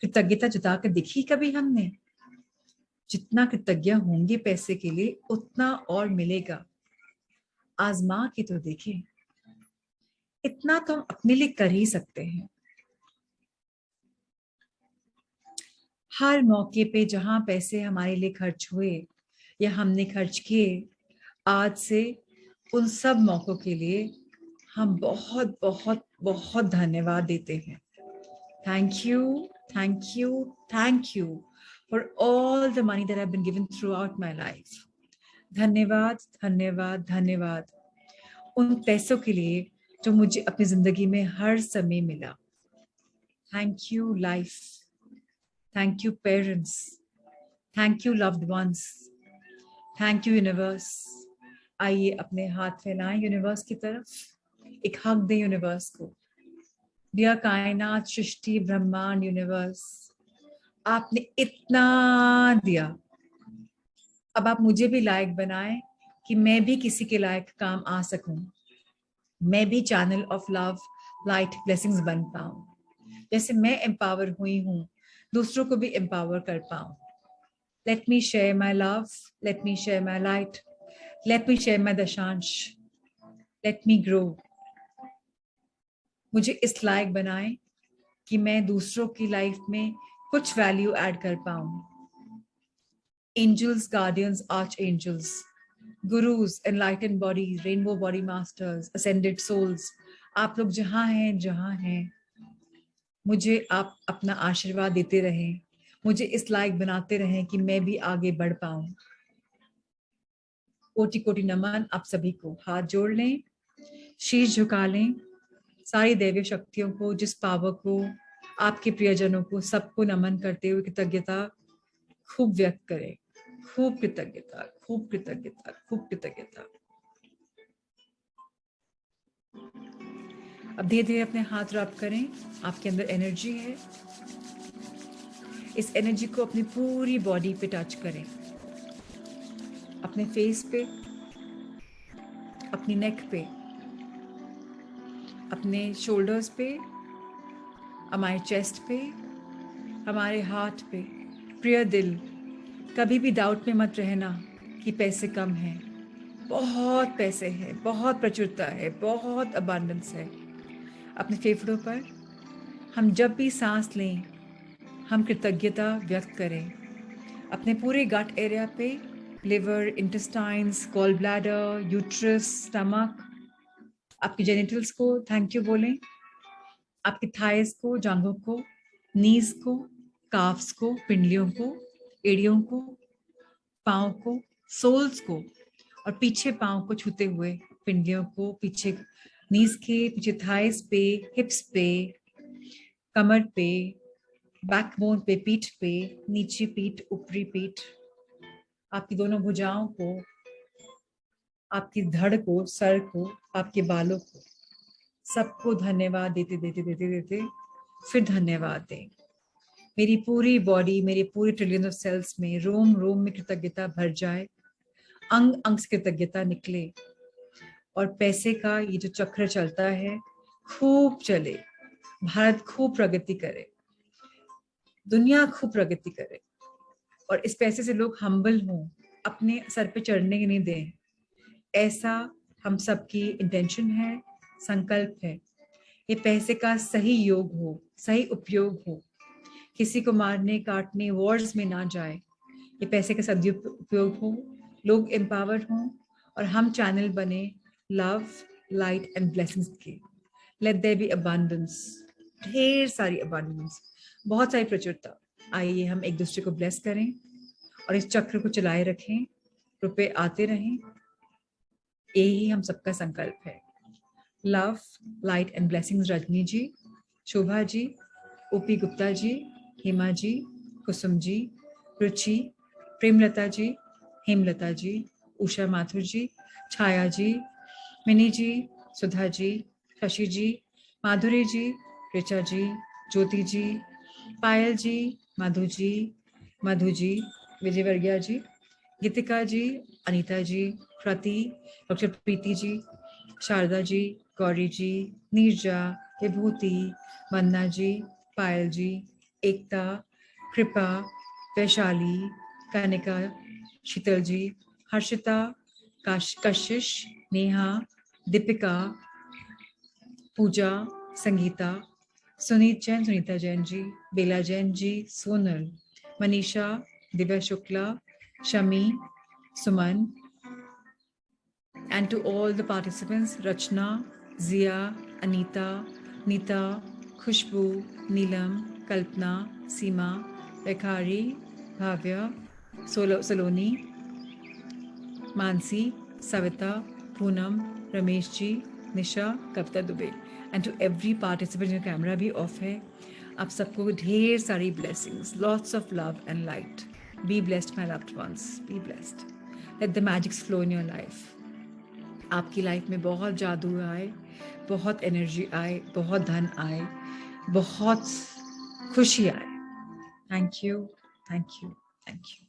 कृतज्ञता जता कर दिखी कभी हमने? जितना कृतज्ञ होंगे पैसे के लिए उतना और मिलेगा। आजमा के तो देखें, इतना तो हम अपने लिए कर ही सकते हैं। हर मौके पे जहां पैसे हमारे लिए खर्च हुए या हमने खर्च किए, आज से उन सब मौकों के लिए हम बहुत बहुत बहुत धन्यवाद देते हैं। Thank you, thank you, thank you for all the money that have been given throughout my life. धन्यवाद, धन्यवाद, धन्यवाद उन पैसों के लिए जो मुझे अपनी जिंदगी में हर समय मिला। Thank you life, thank you parents, thank you loved ones, thank you universe. आइए अपने हाथ फैलाएं यूनिवर्स की तरफ, एक हक दे यूनिवर्स को। डियर कायनात, सृष्टि, ब्रह्मांड, यूनिवर्स, आपने इतना दिया, अब आप मुझे भी लायक बनाएं कि मैं भी किसी के लायक काम आ सकूं, मैं भी channel of love, light, blessings बन पाऊं। जैसे मैं एम्पावर हुई हूं, दूसरों को भी एम्पावर कर पाऊं। Let me share my love, let me share my light, let me share my दशांश, लेट मी ग्रो। मुझे इस लायक बनाएं कि मैं दूसरों की लाइफ में कुछ वैल्यू ऐड कर पाऊं। Angels, guardians, arch angels, gurus, enlighten bodies, rainbow body masters, ascended souls, आप लोग जहां हैं, मुझे आप अपना आशीर्वाद देते रहें, मुझे इस लायक बनाते रहें कि मैं भी आगे बढ़ पाऊं। कोटि कोटि नमन आप सभी को। हाथ जोड़ लें, शीश झुका लें, सारी दैवीय शक्तियों को, जिस पावर को, आपके प्रियजनों को, सबको नमन करते हुए कृतज्ञता खूब व्यक्त करें। खूब कृतज्ञता, खूब कृतज्ञता, खूब कृतज्ञता। अब धीरे धीरे अपने हाथ रब करें, आपके अंदर एनर्जी है, इस एनर्जी को अपनी पूरी बॉडी पे टच करें, अपने फेस पे, अपनी नेक पे, अपने शोल्डर्स पे, हमारे चेस्ट पे, हमारे हार्ट पे। प्रिय दिल, कभी भी डाउट में मत रहना कि पैसे कम हैं। बहुत पैसे हैं, बहुत प्रचुरता है, बहुत अबंडेंस है। अपने फेफड़ों पर हम जब भी सांस लें, हम कृतज्ञता व्यक्त करें। अपने पूरे गट एरिया पे, liver, intestines, gall bladder, uterus, stomach, आपके जेनिटल्स को थैंक यू बोलें, आपके थाइस को, जांघों को, नीज को, काफ्स को, पिंडलियों को, एड़ियों को, पाँव को, सोल्स को, और पीछे पाँव को छूते हुए पिंडलियों को, पीछे नीज के, पीछे थाइस पे, हिप्स पे, कमर पे, बैकबोन पे, पीठ पे, नीचे पीठ, ऊपरी पीठ, आपकी दोनों भुजाओं को, आपकी धड़ को, सर को, आपके बालों को, सबको धन्यवाद देते देते देते देते फिर धन्यवाद दें। मेरी पूरी बॉडी, मेरे पूरे ट्रिलियन ऑफ सेल्स में, रोम रोम में कृतज्ञता भर जाए, अंग अंग से कृतज्ञता निकले, और पैसे का ये जो चक्र चलता है खूब चले, भारत खूब प्रगति करे, दुनिया खूब प्रगति करे, और इस पैसे से लोग हम्बल हों, अपने सर पे चढ़ने नहीं दें। ऐसा हम सबकी इंटेंशन है, संकल्प है। ये पैसे का सही योग हो, सही उपयोग हो, किसी को मारने काटने वॉर्स में ना जाए, ये पैसे का सदुपयोग हो, लोग एम्पावर हों, और हम चैनल बने लव, लाइट एंड ब्लेसिंग्स के। लेट देयर बी अबंडेंस, ढेर सारी अबंडेंस, बहुत सारी प्रचुरता। आइए हम एक दूसरे को ब्लेस करें और इस चक्र को चलाए रखें, रुपए आते रहें, यही हम सबका संकल्प है। Love, light and blessings Rajni ji, Shobha ji, OP Gupta ji, Hema ji, Kusum ji, Ruchi, Premlata ji, Hemlata ji, Usha Mathur ji, Chhaya ji, Mini ji, Sudha ji, Shashi ji, Madhuri ji, Richa ji, Jyoti ji, Payal ji, Madhu ji, Vijay Vargiya ji, Geetika ji, Anita ji, Prati, doctor Preeti ji, Sharda ji, Gauri ji, Neerja, Vibhuti, Vandana ji, Payal ji, Ekta, Kripa, Vaishali, Kanika, Sheetal ji, Harshita, Kashish, Neha, Deepika, Puja, Sangeeta, Sunit Jain, Sunita Jain ji, Bela Jain ji, Sonal, Manisha, Divya Shukla, Shami, Suman, and to all the participants, Rachna, Zia, Anita, Nita, Khushbu, Neelam, Kalpana, Seema, Rekhari, Bhavya, Saloni, Mansi, Savita, Poonam, Ramesh ji, Nisha, Kavita Dubey, and to every participant जो camera भी of है, आप सबको ढेर सारी blessings, lots of love and light. Be blessed, my loved ones. Be blessed. Let the magics flow in your life. आपकी life में बहुत जादू आए, बहुत एनर्जी आए, बहुत धन आए, बहुत खुशी आए। Thank you, thank you, thank you.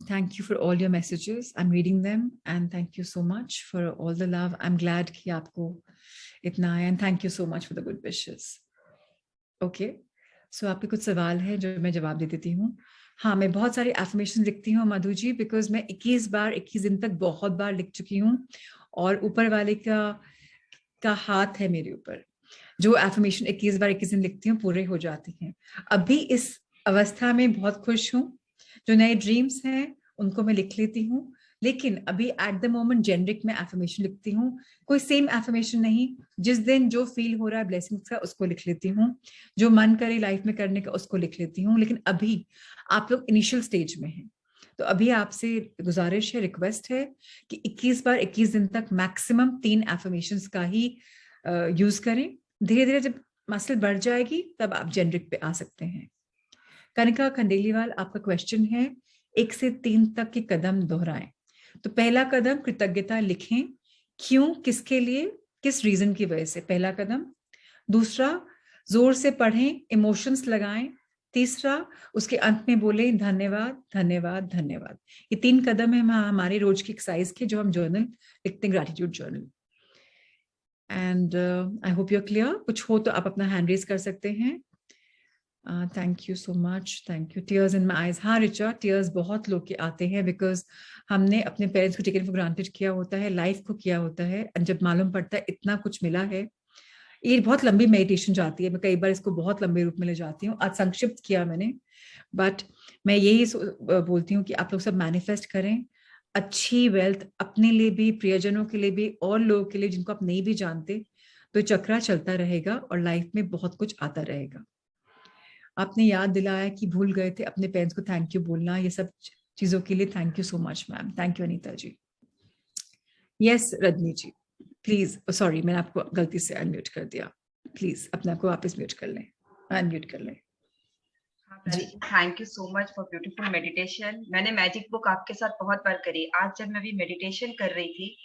Thank you for all your messages. I'm reading them, and thank you so much for all the love. I'm glad कि आपको इतना आया, and thank you so much for the good wishes. Okay, so आपके कुछ सवाल है जो मैं जवाब दे देती हूँ। हाँ, मैं बहुत सारी एफर्मेशन लिखती हूँ मधु जी, बिकॉज मैं 21 दिन तक बहुत बार लिख चुकी हूँ, और ऊपर वाले का हाथ है मेरे ऊपर। जो एफर्मेशन 21 दिन लिखती हूँ पूरे हो जाती हैं। अभी इस अवस्था में बहुत खुश हूँ। जो नए ड्रीम्स हैं उनको मैं लिख लेती हूँ, लेकिन अभी एट द मोमेंट जेनरिक में एफर्मेशन लिखती हूँ। कोई सेम एफर्मेशन नहीं, जिस दिन जो फील हो रहा है ब्लेसिंग्स का उसको लिख लेती हूँ, जो मन करे लाइफ में करने का उसको लिख लेती हूँ। लेकिन अभी आप लोग इनिशियल स्टेज में हैं, तो अभी आपसे गुजारिश है, रिक्वेस्ट है कि 21 दिन तक मैक्सिमम 3 एफर्मेशंस का ही यूज करें। धीरे धीरे जब मसल बढ़ जाएगी तब आप जेनरिक पे आ सकते हैं। कनिका खंडेलीवाल, आपका क्वेश्चन है 1 से 3 तक के कदम दोहराएं। तो पहला कदम कृतज्ञता लिखें, क्यों, किसके लिए, किस रीजन की वजह से, पहला कदम। दूसरा, जोर से पढ़ें, इमोशंस लगाएं। तीसरा, उसके अंत में बोले धन्यवाद धन्यवाद धन्यवाद। ये 3 कदम है हमारे रोज की एक्सरसाइज के, जो हम जर्नल लिखते हैं, gratitude journal. And I hope you are clear. कुछ हो तो आप अपना हैंड रेज कर सकते हैं। Thank you so much, thank you. Tears in my eyes. हाँ रिचा, टीयर्स बहुत लोग के आते हैं, बिकॉज हमने अपने पेरेंट्स को टेकन फॉर ग्रांटेड किया होता है, लाइफ को किया होता है, और जब मालूम पड़ता है इतना कुछ मिला है। ये बहुत लंबी मेडिटेशन जाती है, मैं कई बार इसको बहुत लंबे रूप में ले जाती हूँ, आज संक्षिप्त किया मैंने, बट मैं यही बोलती हूँ कि आप लोग सब मैनिफेस्ट करें अच्छी वेल्थ, अपने लिए भी, प्रियजनों के लिए भी, और लोगों के लिए जिनको आप नहीं भी जानते। तो चक्रा चलता रहेगा और लाइफ में बहुत कुछ आता रहेगा। आपने याद दिलाया कि भूल गए थे अपने पेरेंट्स को थैंक यू बोलना, ये सब चीजों के लिए thank you so much ma'am. Thank you Anita ji. Yes Rajni ji. Please, sorry मैंने आपको गलती से अनम्यूट कर दिया, प्लीज अपने आप को वापस म्यूट कर लें, अनम्यूट कर लें। जी, thank you so much for beautiful meditation. मैंने मैजिक बुक आपके साथ बहुत बार करी। आज जब मैं भी मेडिटेशन कर रही थी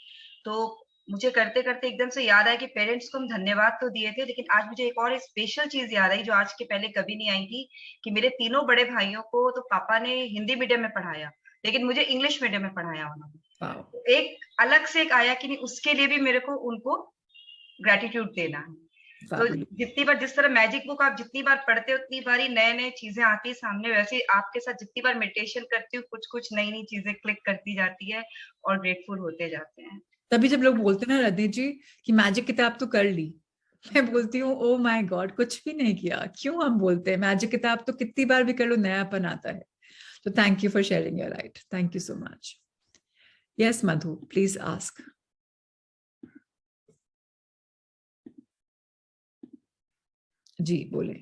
तो मुझे करते करते एकदम से याद आया कि पेरेंट्स को हम धन्यवाद तो दिए थे, लेकिन आज मुझे एक और स्पेशल चीज याद आई जो आज के पहले कभी नहीं आई थी, कि मेरे तीनों बड़े भाइयों को तो पापा ने हिंदी मीडियम में पढ़ाया, लेकिन मुझे इंग्लिश मीडियम में पढ़ाया उन्होंने। वाओ, तो एक अलग से एक आया कि नहीं, उसके लिए भी मेरे को उनको ग्रेटिट्यूड देना है। तो फैबुलस। जितनी बार, जिस तरह मैजिक बुक आप जितनी बार पढ़ते हो उतनी बार ही नए नए चीजें आती है सामने, वैसे ही आपके साथ जितनी बार मेडिटेशन करती हूँ कुछ कुछ नई नई चीजें क्लिक करती जाती है और ग्रेटफुल होते जाते हैं। तभी जब लोग बोलते हैं ना रजनी जी कि मैजिक किताब तो कर ली, मैं बोलती हूँ ओ माय गॉड, कुछ भी नहीं किया। क्यों हम बोलते हैं मैजिक किताब तो कितनी बार भी कर लो नयापन आता है। तो thank you for sharing your light, thank you so much. Yes Madhu, please ask. जी बोले।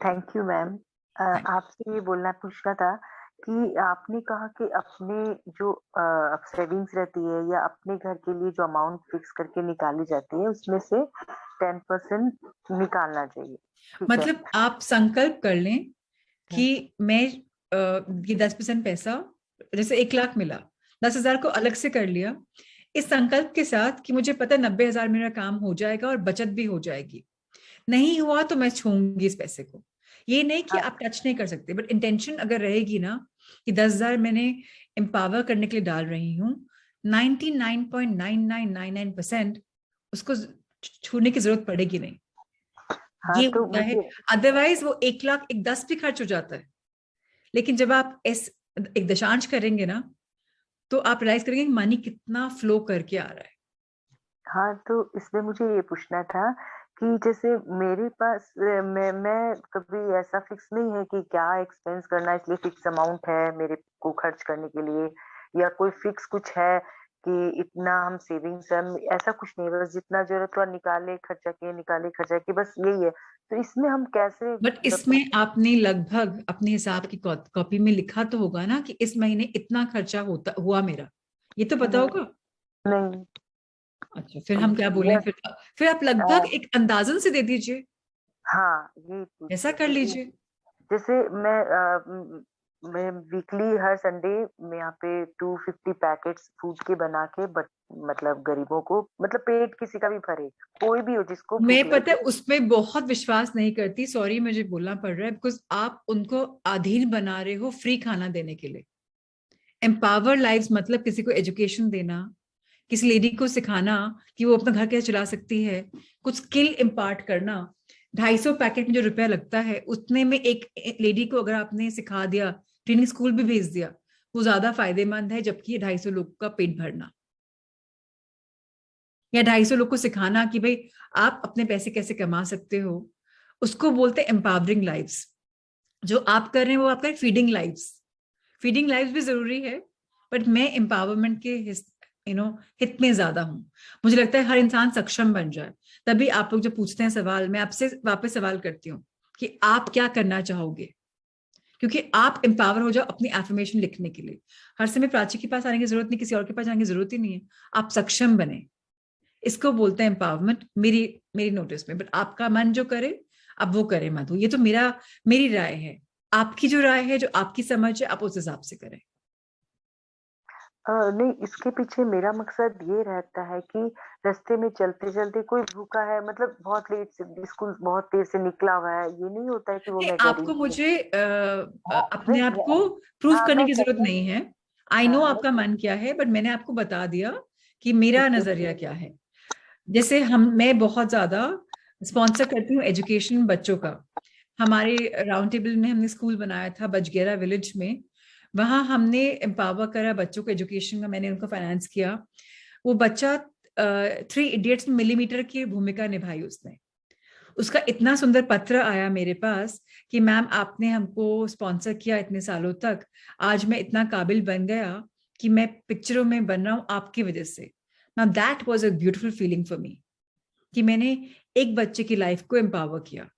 Thank you ma'am. आपसे ये बोलना पूछना था कि आपने कहा कि अपने जो सेविंग्स रहती है या अपने घर के लिए जो अमाउंट फिक्स करके निकाली जाती है उसमें से 10% निकालना चाहिए, ठीक है? मतलब आप संकल्प कर लें कि मैं ये 10% पैसा, जैसे 1 लाख मिला, 10,000 को अलग से कर लिया, इस संकल्प के साथ कि मुझे पता है 90,000 मेरा काम हो जाएगा और बचत भी हो जाएगी। नहीं हुआ तो मैं छूंगी इस पैसे को। ये नहीं कि आप टच नहीं कर सकते, बट इंटेंशन अगर रहेगी ना कि 10,000 मैंने एम्पावर करने के लिए डाल रही हूँ, 99.9999% उसको छूने की जरूरत पड़ेगी नहीं। हाँ, ये तो होता है। मुझे अदरवाइज वो 1 लाख एक 10 भी खर्च हो जाता है, लेकिन जब आप एक दशांश करेंगे ना तो आप रियलाइज करेंगे मनी कितना फ्लो करके आ रहा है। हाँ, तो इसमें मुझे ये पूछना था कि जैसे मेरे पास मैं कभी ऐसा फिक्स नहीं है कि क्या एक्सपेंस करना है, इसलिए फिक्स अमाउंट है मेरे को खर्च करने के लिए, या कोई फिक्स कुछ है कि इतना हम सेविंग्स हम ऐसा कुछ नहीं है, बस जितना जरूरत हुआ निकाले खर्चा किए, बस यही है। तो इसमें हम कैसे बट इसमें आपने लगभग अपने हिसाब की कॉपी में लिखा तो होगा ना कि इस महीने इतना खर्चा होता हुआ मेरा, ये तो पता होगा। नहीं। अच्छा, फिर हम क्या बोलें, फिर आप लगभग एक अंदाजन से दे दीजिए, हाँ, ये ऐसा पूछना कर था कि लीजिए। जैसे मैं वीकली हर संडे में यहाँ पे 250 पैकेट्स फूड के बना के बट मतलब गरीबों को, मतलब पेट किसी का भी भरे, कोई भी हो जिसको भूख मैं पता है लगे। उसमें बहुत विश्वास नहीं करती, सॉरी मुझे बोलना पड़ रहा है, बिकॉज आप उनको अधीन बना रहे हो फ्री खाना देने के लिए। एम्पावर लाइव्स मतलब किसी को एजुकेशन देना, किसी लेडी को सिखाना कि वो अपना घर कैसे चला सकती है, कुछ स्किल इम्पार्ट करना। 250 पैकेट में जो रुपया लगता है उतने में एक लेडी को अगर आपने सिखा दिया, ट्रेनिंग स्कूल भी भेज दिया, वो ज्यादा फायदेमंद है, जबकि 250 लोग का पेट भरना या 250 लोग को सिखाना कि भाई आप अपने पैसे कैसे कमा सकते हो, उसको बोलते हैं एम्पावरिंग लाइव्स। जो आप कर रहे हैं वो आपका फीडिंग लाइव्स। फीडिंग लाइव्स भी जरूरी है, बट मैं एम्पावरमेंट के हित में ज्यादा हूं। मुझे लगता है हर इंसान सक्षम बन जाए। तभी आप लोग जब पूछते हैं सवाल, मैं आपसे वापस सवाल करती हूँ कि आप क्या करना चाहोगे, क्योंकि आप एम्पावर हो जाओ अपनी एफर्मेशन लिखने के लिए। हर समय प्राची के पास आने की जरूरत नहीं, किसी और के पास आने की जरूरत ही नहीं है। आप सक्षम बने, इसको बोलते हैं एम्पावरमेंट मेरी मेरी नोटिस में। बट आपका मन जो करे आप वो करें मधु, ये तो मेरी राय है। आपकी जो राय है, जो आपकी समझ है, आप उस हिसाब से करें। नहीं, इसके पीछे मेरा मकसद ये रहता है कि रास्ते में चलते चलते कोई भूखा है, मतलब बहुत लेट से स्कूल बहुत देर से निकला हुआ है, ये नहीं होता है कि वो नहीं, मैं आपको गरीब हूँ। मुझे हाँ, अपने आप को प्रूव हाँ, करने मैं की जरूरत करना। नहीं है। आई नो हाँ, आपका मन क्या है, बट मैंने आपको बता दिया कि मेरा ठीक है। नजरिया क्या है। जैसे मैं बहुत ज्यादा स्पॉन्सर करती हूँ एजुकेशन बच्चों का। हमारे राउंड टेबल में हमने स्कूल बनाया था बजगेरा विलेज में, वहां हमने एम्पावर करा बच्चों को एजुकेशन का, मैंने उनको फाइनेंस किया। वो बच्चा 3 इडियट्स में मिलीमीटर की भूमिका निभाई उसने। उसका इतना सुंदर पत्र आया मेरे पास कि मैम आपने हमको स्पॉन्सर किया इतने सालों तक, आज मैं इतना काबिल बन गया कि मैं पिक्चरों में बन रहा हूँ आपकी वजह से। Now that was a beautiful feeling for me कि मैंने एक बच्चे की लाइफ को एम्पावर किया।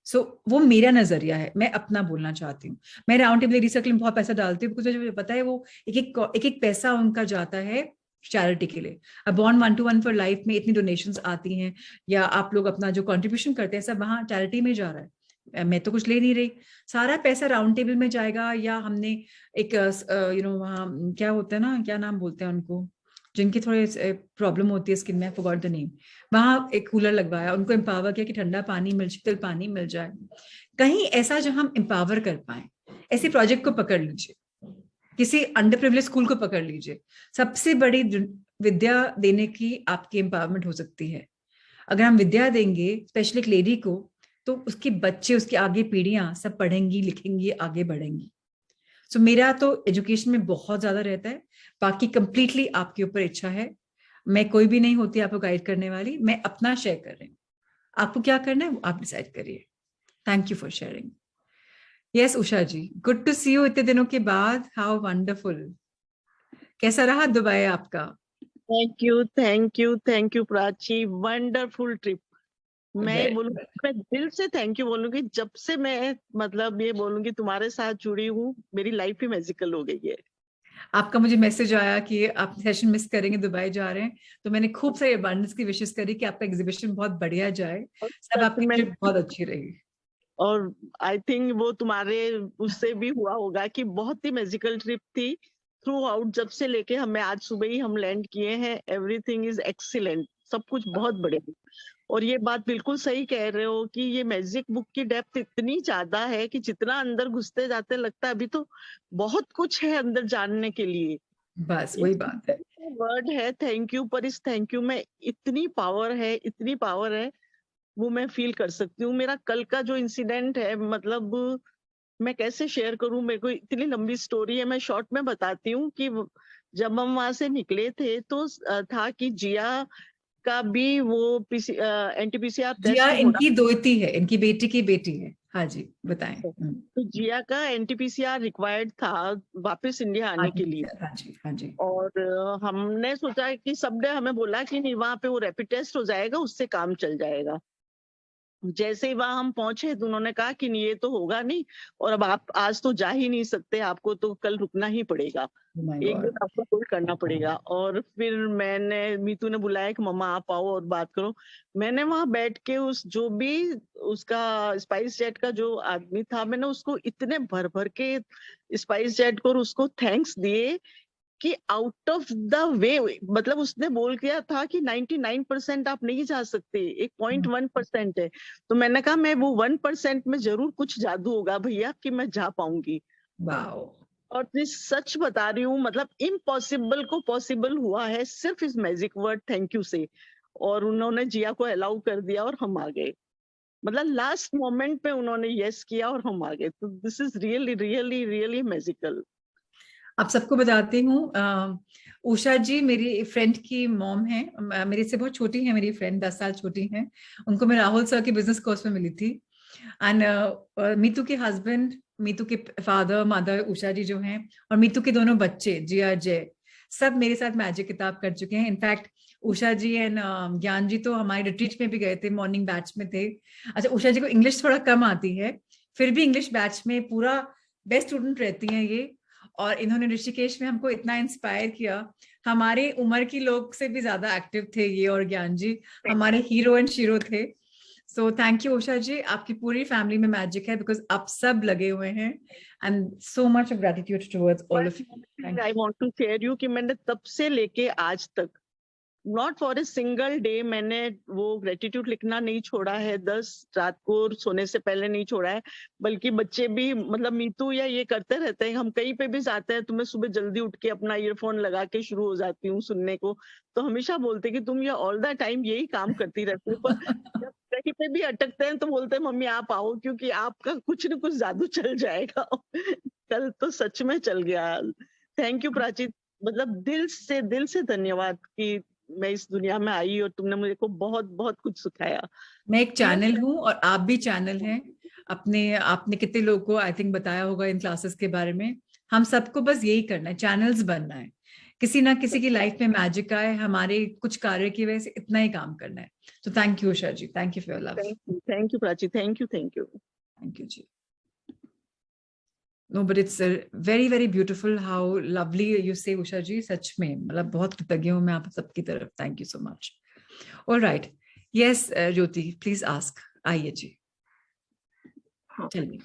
सो वो मेरा नजरिया है, मैं अपना बोलना चाहती हूँ। मैं राउंड टेबल लेडीज सर्कल में बहुत पैसा डालती हूँ, बिकॉज मुझे पता है वो एक एक पैसा उनका जाता है चैरिटी के लिए। अब बॉन्ड 1-to-1 फॉर लाइफ में इतनी डोनेशंस आती हैं, या आप लोग अपना जो कंट्रीब्यूशन करते हैं सब वहाँ चैरिटी में जा रहा है। मैं तो कुछ ले नहीं रही, सारा पैसा राउंड टेबल में जाएगा। या हमने एक वहाँ क्या होता है ना, क्या नाम बोलते हैं उनको, जिनकी थोड़ी प्रॉब्लम होती है स्किन में, फॉरगॉट द नेम, वहां एक कूलर लगवाया, उनको एम्पावर किया कि ठंडा पानी मिल, शीतल पानी मिल जाए। कहीं ऐसा जो हम एम्पावर कर पाए, ऐसे प्रोजेक्ट को पकड़ लीजिए, किसी अंडर प्रिविलेज स्कूल को पकड़ लीजिए। सबसे बड़ी विद्या देने की आपकी एम्पावरमेंट हो सकती है। अगर हम विद्या देंगे स्पेशली एक लेडी को, तो उसके बच्चे, उसकी आगे पीढ़ियां सब पढ़ेंगी, लिखेंगी, आगे बढ़ेंगी। सो मेरा तो एजुकेशन में बहुत ज्यादा रहता है, बाकी कंप्लीटली आपके ऊपर इच्छा है। मैं कोई भी नहीं होती आपको गाइड करने वाली, मैं अपना शेयर कर रही हूँ। आपको क्या करना है वो आप डिसाइड करिए। Thank you for sharing. Yes Usha ji, good to see you इतने दिनों के बाद। How wonderful. कैसा रहा दुबई आपका? Thank you Prachi, wonderful trip. मैं बोलूंगी, मैं दिल से थैंक यू बोलूंगी। जब से मैं मतलब ये बोलूंगी तुम्हारे साथ जुड़ी हूँ, मेरी लाइफ ही मैजिकल हो गई है। आपका मुझे मैसेज आया कि आप सेशन मिस करेंगे, दुबई जा रहे हैं, तो मैंने खूब सारी अबंडेंस की विशेष करी कि आपका एग्जीबिशन बहुत बढ़िया जाए, सब आपकी ट्रिप बहुत अच्छी रही। और आई थिंक वो तुम्हारे उससे भी हुआ होगा कि बहुत ही मैजिकल ट्रिप थी थ्रू आउट। जब से लेके हमें आज सुबह ही हम लैंड किए हैं, एवरीथिंग इज एक्सीलेंट, सब कुछ बहुत बढ़िया। और ये बात बिल्कुल सही कह रहे हो कि ये मैजिक बुक की डेप्थ इतनी ज्यादा है कि जितना अंदर घुसते जाते लगता है अभी तो बहुत कुछ है अंदर जानने के लिए। बस वही बात है। वर्ड है थैंक यू, पर इस थैंक यू में इतनी पावर है, इतनी पावर है, वो मैं फील कर सकती हूँ। मेरा कल का जो इंसिडेंट है, मतलब मैं कैसे शेयर करूं, मेरे को इतनी लंबी स्टोरी है, मैं शॉर्ट में बताती हूँ कि जब हम वहां से निकले थे तो था कि जिया का भी वो एनटीपीसीआर जिया टेस्ट इनकी दोती है, इनकी बेटी की बेटी है। हाँ जी बताएं। तो जिया का एनटीपीसीआर रिक्वायर्ड था वापस इंडिया आने के लिए। हाँ जी, हाँ जी। और हमने सोचा कि सबने हमें बोला कि नहीं, वहां पे वो रैपिड टेस्ट हो जाएगा, उससे काम चल जाएगा। जैसे ही वहां हम पहुंचे तो उन्होंने कहा कि नहीं, ये तो होगा नहीं, और अब आप आज तो जा ही नहीं सकते, आपको तो कल रुकना ही पड़ेगा, एक दिन आपको होल्ड करना पड़ेगा। और फिर मीतू ने बुलाया कि मम्मा आप आओ और बात करो। मैंने वहां बैठ के उस जो भी उसका स्पाइस जेट का जो आदमी था, मैंने उसको इतने भर भर के स्पाइस जेट को और उसको थैंक्स दिए कि आउट ऑफ द वे, मतलब उसने बोल किया था कि 99% आप नहीं जा सकते, एक 0.1% है। तो मैंने कहा मैं वो 1% में जरूर कुछ जादू होगा भैया कि मैं जा पाऊंगी। और सच बता रही हूँ, मतलब इम्पॉसिबल को पॉसिबल हुआ है सिर्फ इस मैजिक वर्ड थैंक यू से। और उन्होंने जिया को अलाउ कर दिया और हम आ गए, मतलब लास्ट मोमेंट पे उन्होंने यस किया और हम आ गए। तो this is really really really magical. आप सबको बताती हूँ, उषा जी मेरी फ्रेंड की मॉम है, मेरे से बहुत छोटी है मेरी फ्रेंड, 10 साल छोटी है। उनको मैं राहुल सर के बिजनेस कोर्स में मिली थी। एंड मीतू के हस्बैंड, मीतू के फादर मदर उषा जी जो हैं, और मीतू के दोनों बच्चे जिया जय, सब मेरे साथ मैजिक किताब कर चुके हैं। इनफैक्ट उषा जी एंड ज्ञान जी तो हमारे रिट्रीट में भी गए थे, मॉर्निंग बैच में थे। अच्छा, उषा जी को इंग्लिश थोड़ा कम आती है, फिर भी इंग्लिश बैच में पूरा बेस्ट स्टूडेंट रहती हैं ये। और इन्होंने ऋषिकेश में हमको इतना इंस्पायर किया, हमारे उम्र की लोग से भी ज्यादा एक्टिव थे ये, और ज्ञान जी हमारे हीरो एंड शीरो थे। सो थैंक यू उषा जी, आपकी पूरी फैमिली में मैजिक है बिकॉज आप सब लगे हुए हैं, and so much of gratitude towards all of you. I want to share you कि मैंने तब से लेके आज तक not for a single day मैंने वो ग्रेटिट्यूड लिखना नहीं छोड़ा है, 10 रात को सोने से पहले नहीं छोड़ा है। बल्कि बच्चे भी, मतलब मीतू या ये करते रहते हैं, हम कहीं पे भी जाते हैं तो मैं सुबह जल्दी उठ के अपना ईयरफोन लगा के शुरू हो जाती हूँ सुनने को। तो हमेशा बोलते कि तुम ये ऑल द टाइम यही काम करती रहती हो, पर जब कहीं पे भी अटकते हैं तो बोलते हैं मम्मी आप आओ, क्योंकि आपका कुछ न कुछ जादू चल जाएगा। कल तो सच में चल गया। थैंक यू प्राची, मतलब दिल से धन्यवाद कि मैं इस दुनिया में आई और तुमने मुझे को बहुत बहुत कुछ सिखाया। मैं एक चैनल हूँ और आप भी चैनल हैं अपने। आपने कितने लोगों को आई थिंक बताया होगा इन क्लासेस के बारे में। हम सबको बस यही करना है, चैनल्स बनना है। किसी ना किसी की लाइफ में मैजिक आए, हमारे कुछ कार्य की वजह से इतना ही काम करना है। तो thank you Usha ji, thank you for your love. Thank you Prachi, thank you thank you ji. No, but it's very very beautiful how lovely you say Usha ji, सच में मतलब बहुत कृतज्ञ हूँ मैं आप सबकी तरफ। Thank you so much. All right, yes, Jyoti, please ask. आइए जी, चलिए।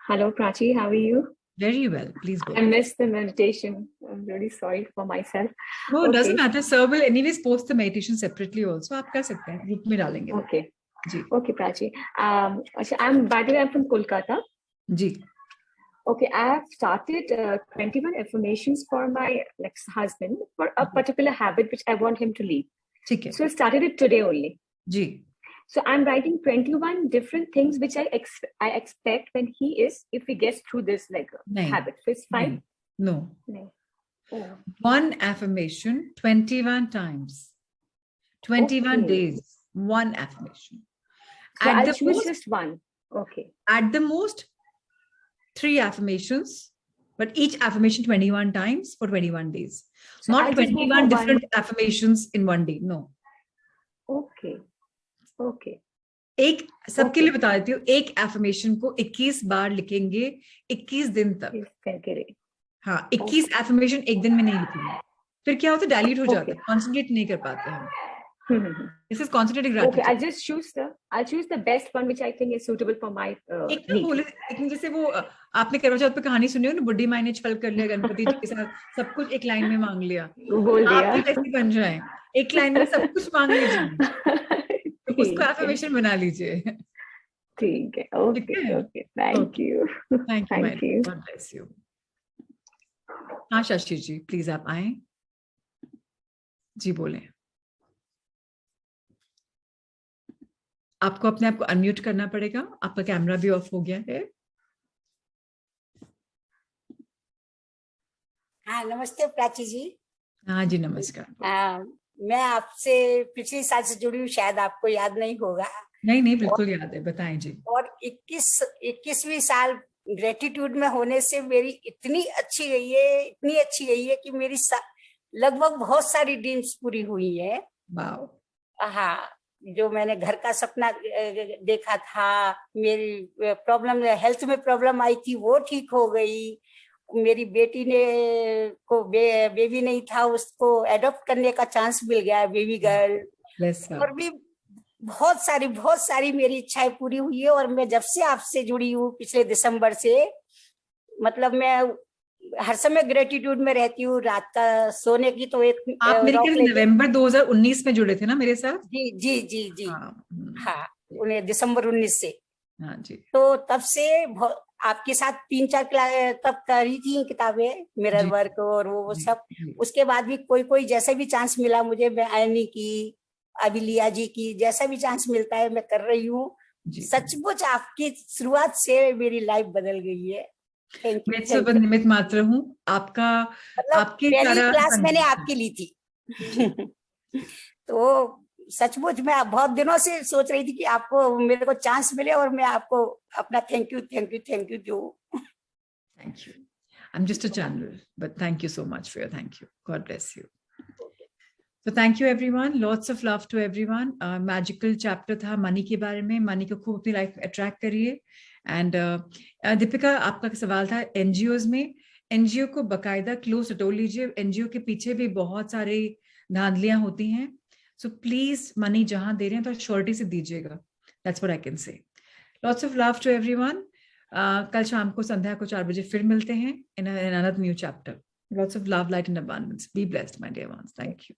Hello Prachi, how are you? Very well, please go. I missed the meditation. I'm really sorry for myself. No, it doesn't Okay. matter. Sir will anyways post the meditation separately also. आप कर सकते हैं, group में डालेंगे। Okay. Ji Okay, Prachi. By the way, I'm from Kolkata. Ji Okay, I have started 21 affirmations for my husband for a particular habit which I want him to leave. ठीक है So I started it today only. Ji. So I'm writing 21 different things which I expect when if he gets through this नहीं, habit. So it's fine. No. No. Oh. One affirmation 21 times, 21 Okay. days, one affirmation. So At I'll the choose most, just one. Okay. at the most 3 affirmations, but each affirmation 21 times for 21 days. So Not I'll just go 21 for different affirmations in one day. No. Okay. Okay. एक सबके Okay. लिए बता देती हूँ, एक affirmation को 21 बार लिखेंगे 21 दिन तक। Yes, thank you. हाँ, 21 एफर्मेशन एक दिन में नहीं लिखेंगे, फिर क्या होता है, डाइल्यूट हो जाता है, Okay. कॉन्सेंट्रेट नहीं कर पाते हम। Hmm. This is concentrating Okay, gratitude. I'll choose the best one which I think is suitable for my एक ना बोले, एक ना जैसे वो आपने करवा चौथ पे कहानी सुनी हो ना, बुड्ढी माई ने छल कर लिया गणपति जी के साथ, सब कुछ एक लाइन में मांग लिया। बोल दिया। आप भी वैसे बन जाए, एक लाइन में सब कुछ मांग लीजिए, तो उसको एफर्मेशन बना लीजिए। ठीक है। Okay okay, thank you. Thank you, God bless you. हाँ शशि जी, प्लीज आप आए जी, बोले। आपको अपने आप को अनम्यूट करना पड़ेगा, आपका कैमरा भी ऑफ हो गया है। हाँ, नमस्ते प्राची जी। हाँ जी, नमस्कार। मैं आपसे पिछले साल से जुड़ी हूँ, शायद आपको याद नहीं होगा। नहीं बिल्कुल याद है, बताएं जी। और 21वीं साल ग्रेटिट्यूड में होने से मेरी इतनी अच्छी गई है कि मेरी लगभग बहुत सारी ड्रीम्स पूरी हुई है। वाओ। हाँ, जो मैंने घर का सपना देखा था, मेरी प्रॉब्लम, हेल्थ में प्रॉब्लम आई थी, वो ठीक हो गई। मेरी बेटी को बेबी नहीं था, उसको एडॉप्ट करने का चांस मिल गया, बेबी गर्ल। और भी बहुत सारी मेरी इच्छाएं पूरी हुई है। और मैं जब से आपसे जुड़ी हूँ पिछले दिसंबर से, मतलब मैं हर समय ग्रेटिट्यूड में रहती हूँ। रात का सोने की तो एक आप मेरे ख्याल नवंबर 2019 में जुड़े थे ना मेरे साथ? जी। हाँ, उन्हें दिसंबर 19 से। हाँ जी। तो तब से आपके साथ 3-4 तब करी थी किताबें, मिरर वर्क और वो सब। उसके बाद भी कोई जैसे भी चांस मिला मुझे, मैं एनी की, अभिलिया जी की, जैसा भी चांस मिलता है मैं कर रही हूँ। सचमुच आपकी शुरुआत से मेरी लाइफ बदल गई है। मैं तो निमित्त मात्र हूँ आपका, मतलब आपकी पहली क्लास मैंने आपकी ली थी। तो सचमुच मैं बहुत दिनों से सोच रही थी कि आपको, मेरे को चांस मिले और मैं आपको अपना थैंक यू दूं। Thank you. I'm just a channel, but thank you so much for your thank you. God bless you. So thank you everyone. Lots of love to everyone. Magical chapter था money के बारे में। Money को खूब अपनी life में attract करिए। And Deepika, आपका सवाल था एनजीओज में, एनजीओ को बकायदा क्लोज टटोल लीजिए। एनजीओ के पीछे भी बहुत सारी धांधलियां होती हैं। सो प्लीज मनी जहां दे रहे हैं तो श्योरिटी से दीजिएगा। That's what I can say. Lots of love to everyone. कल शाम को संध्या को 4 बजे फिर मिलते हैं in another new chapter. Lots of love, light and abundance. Be blessed, my dear ones. Thank you.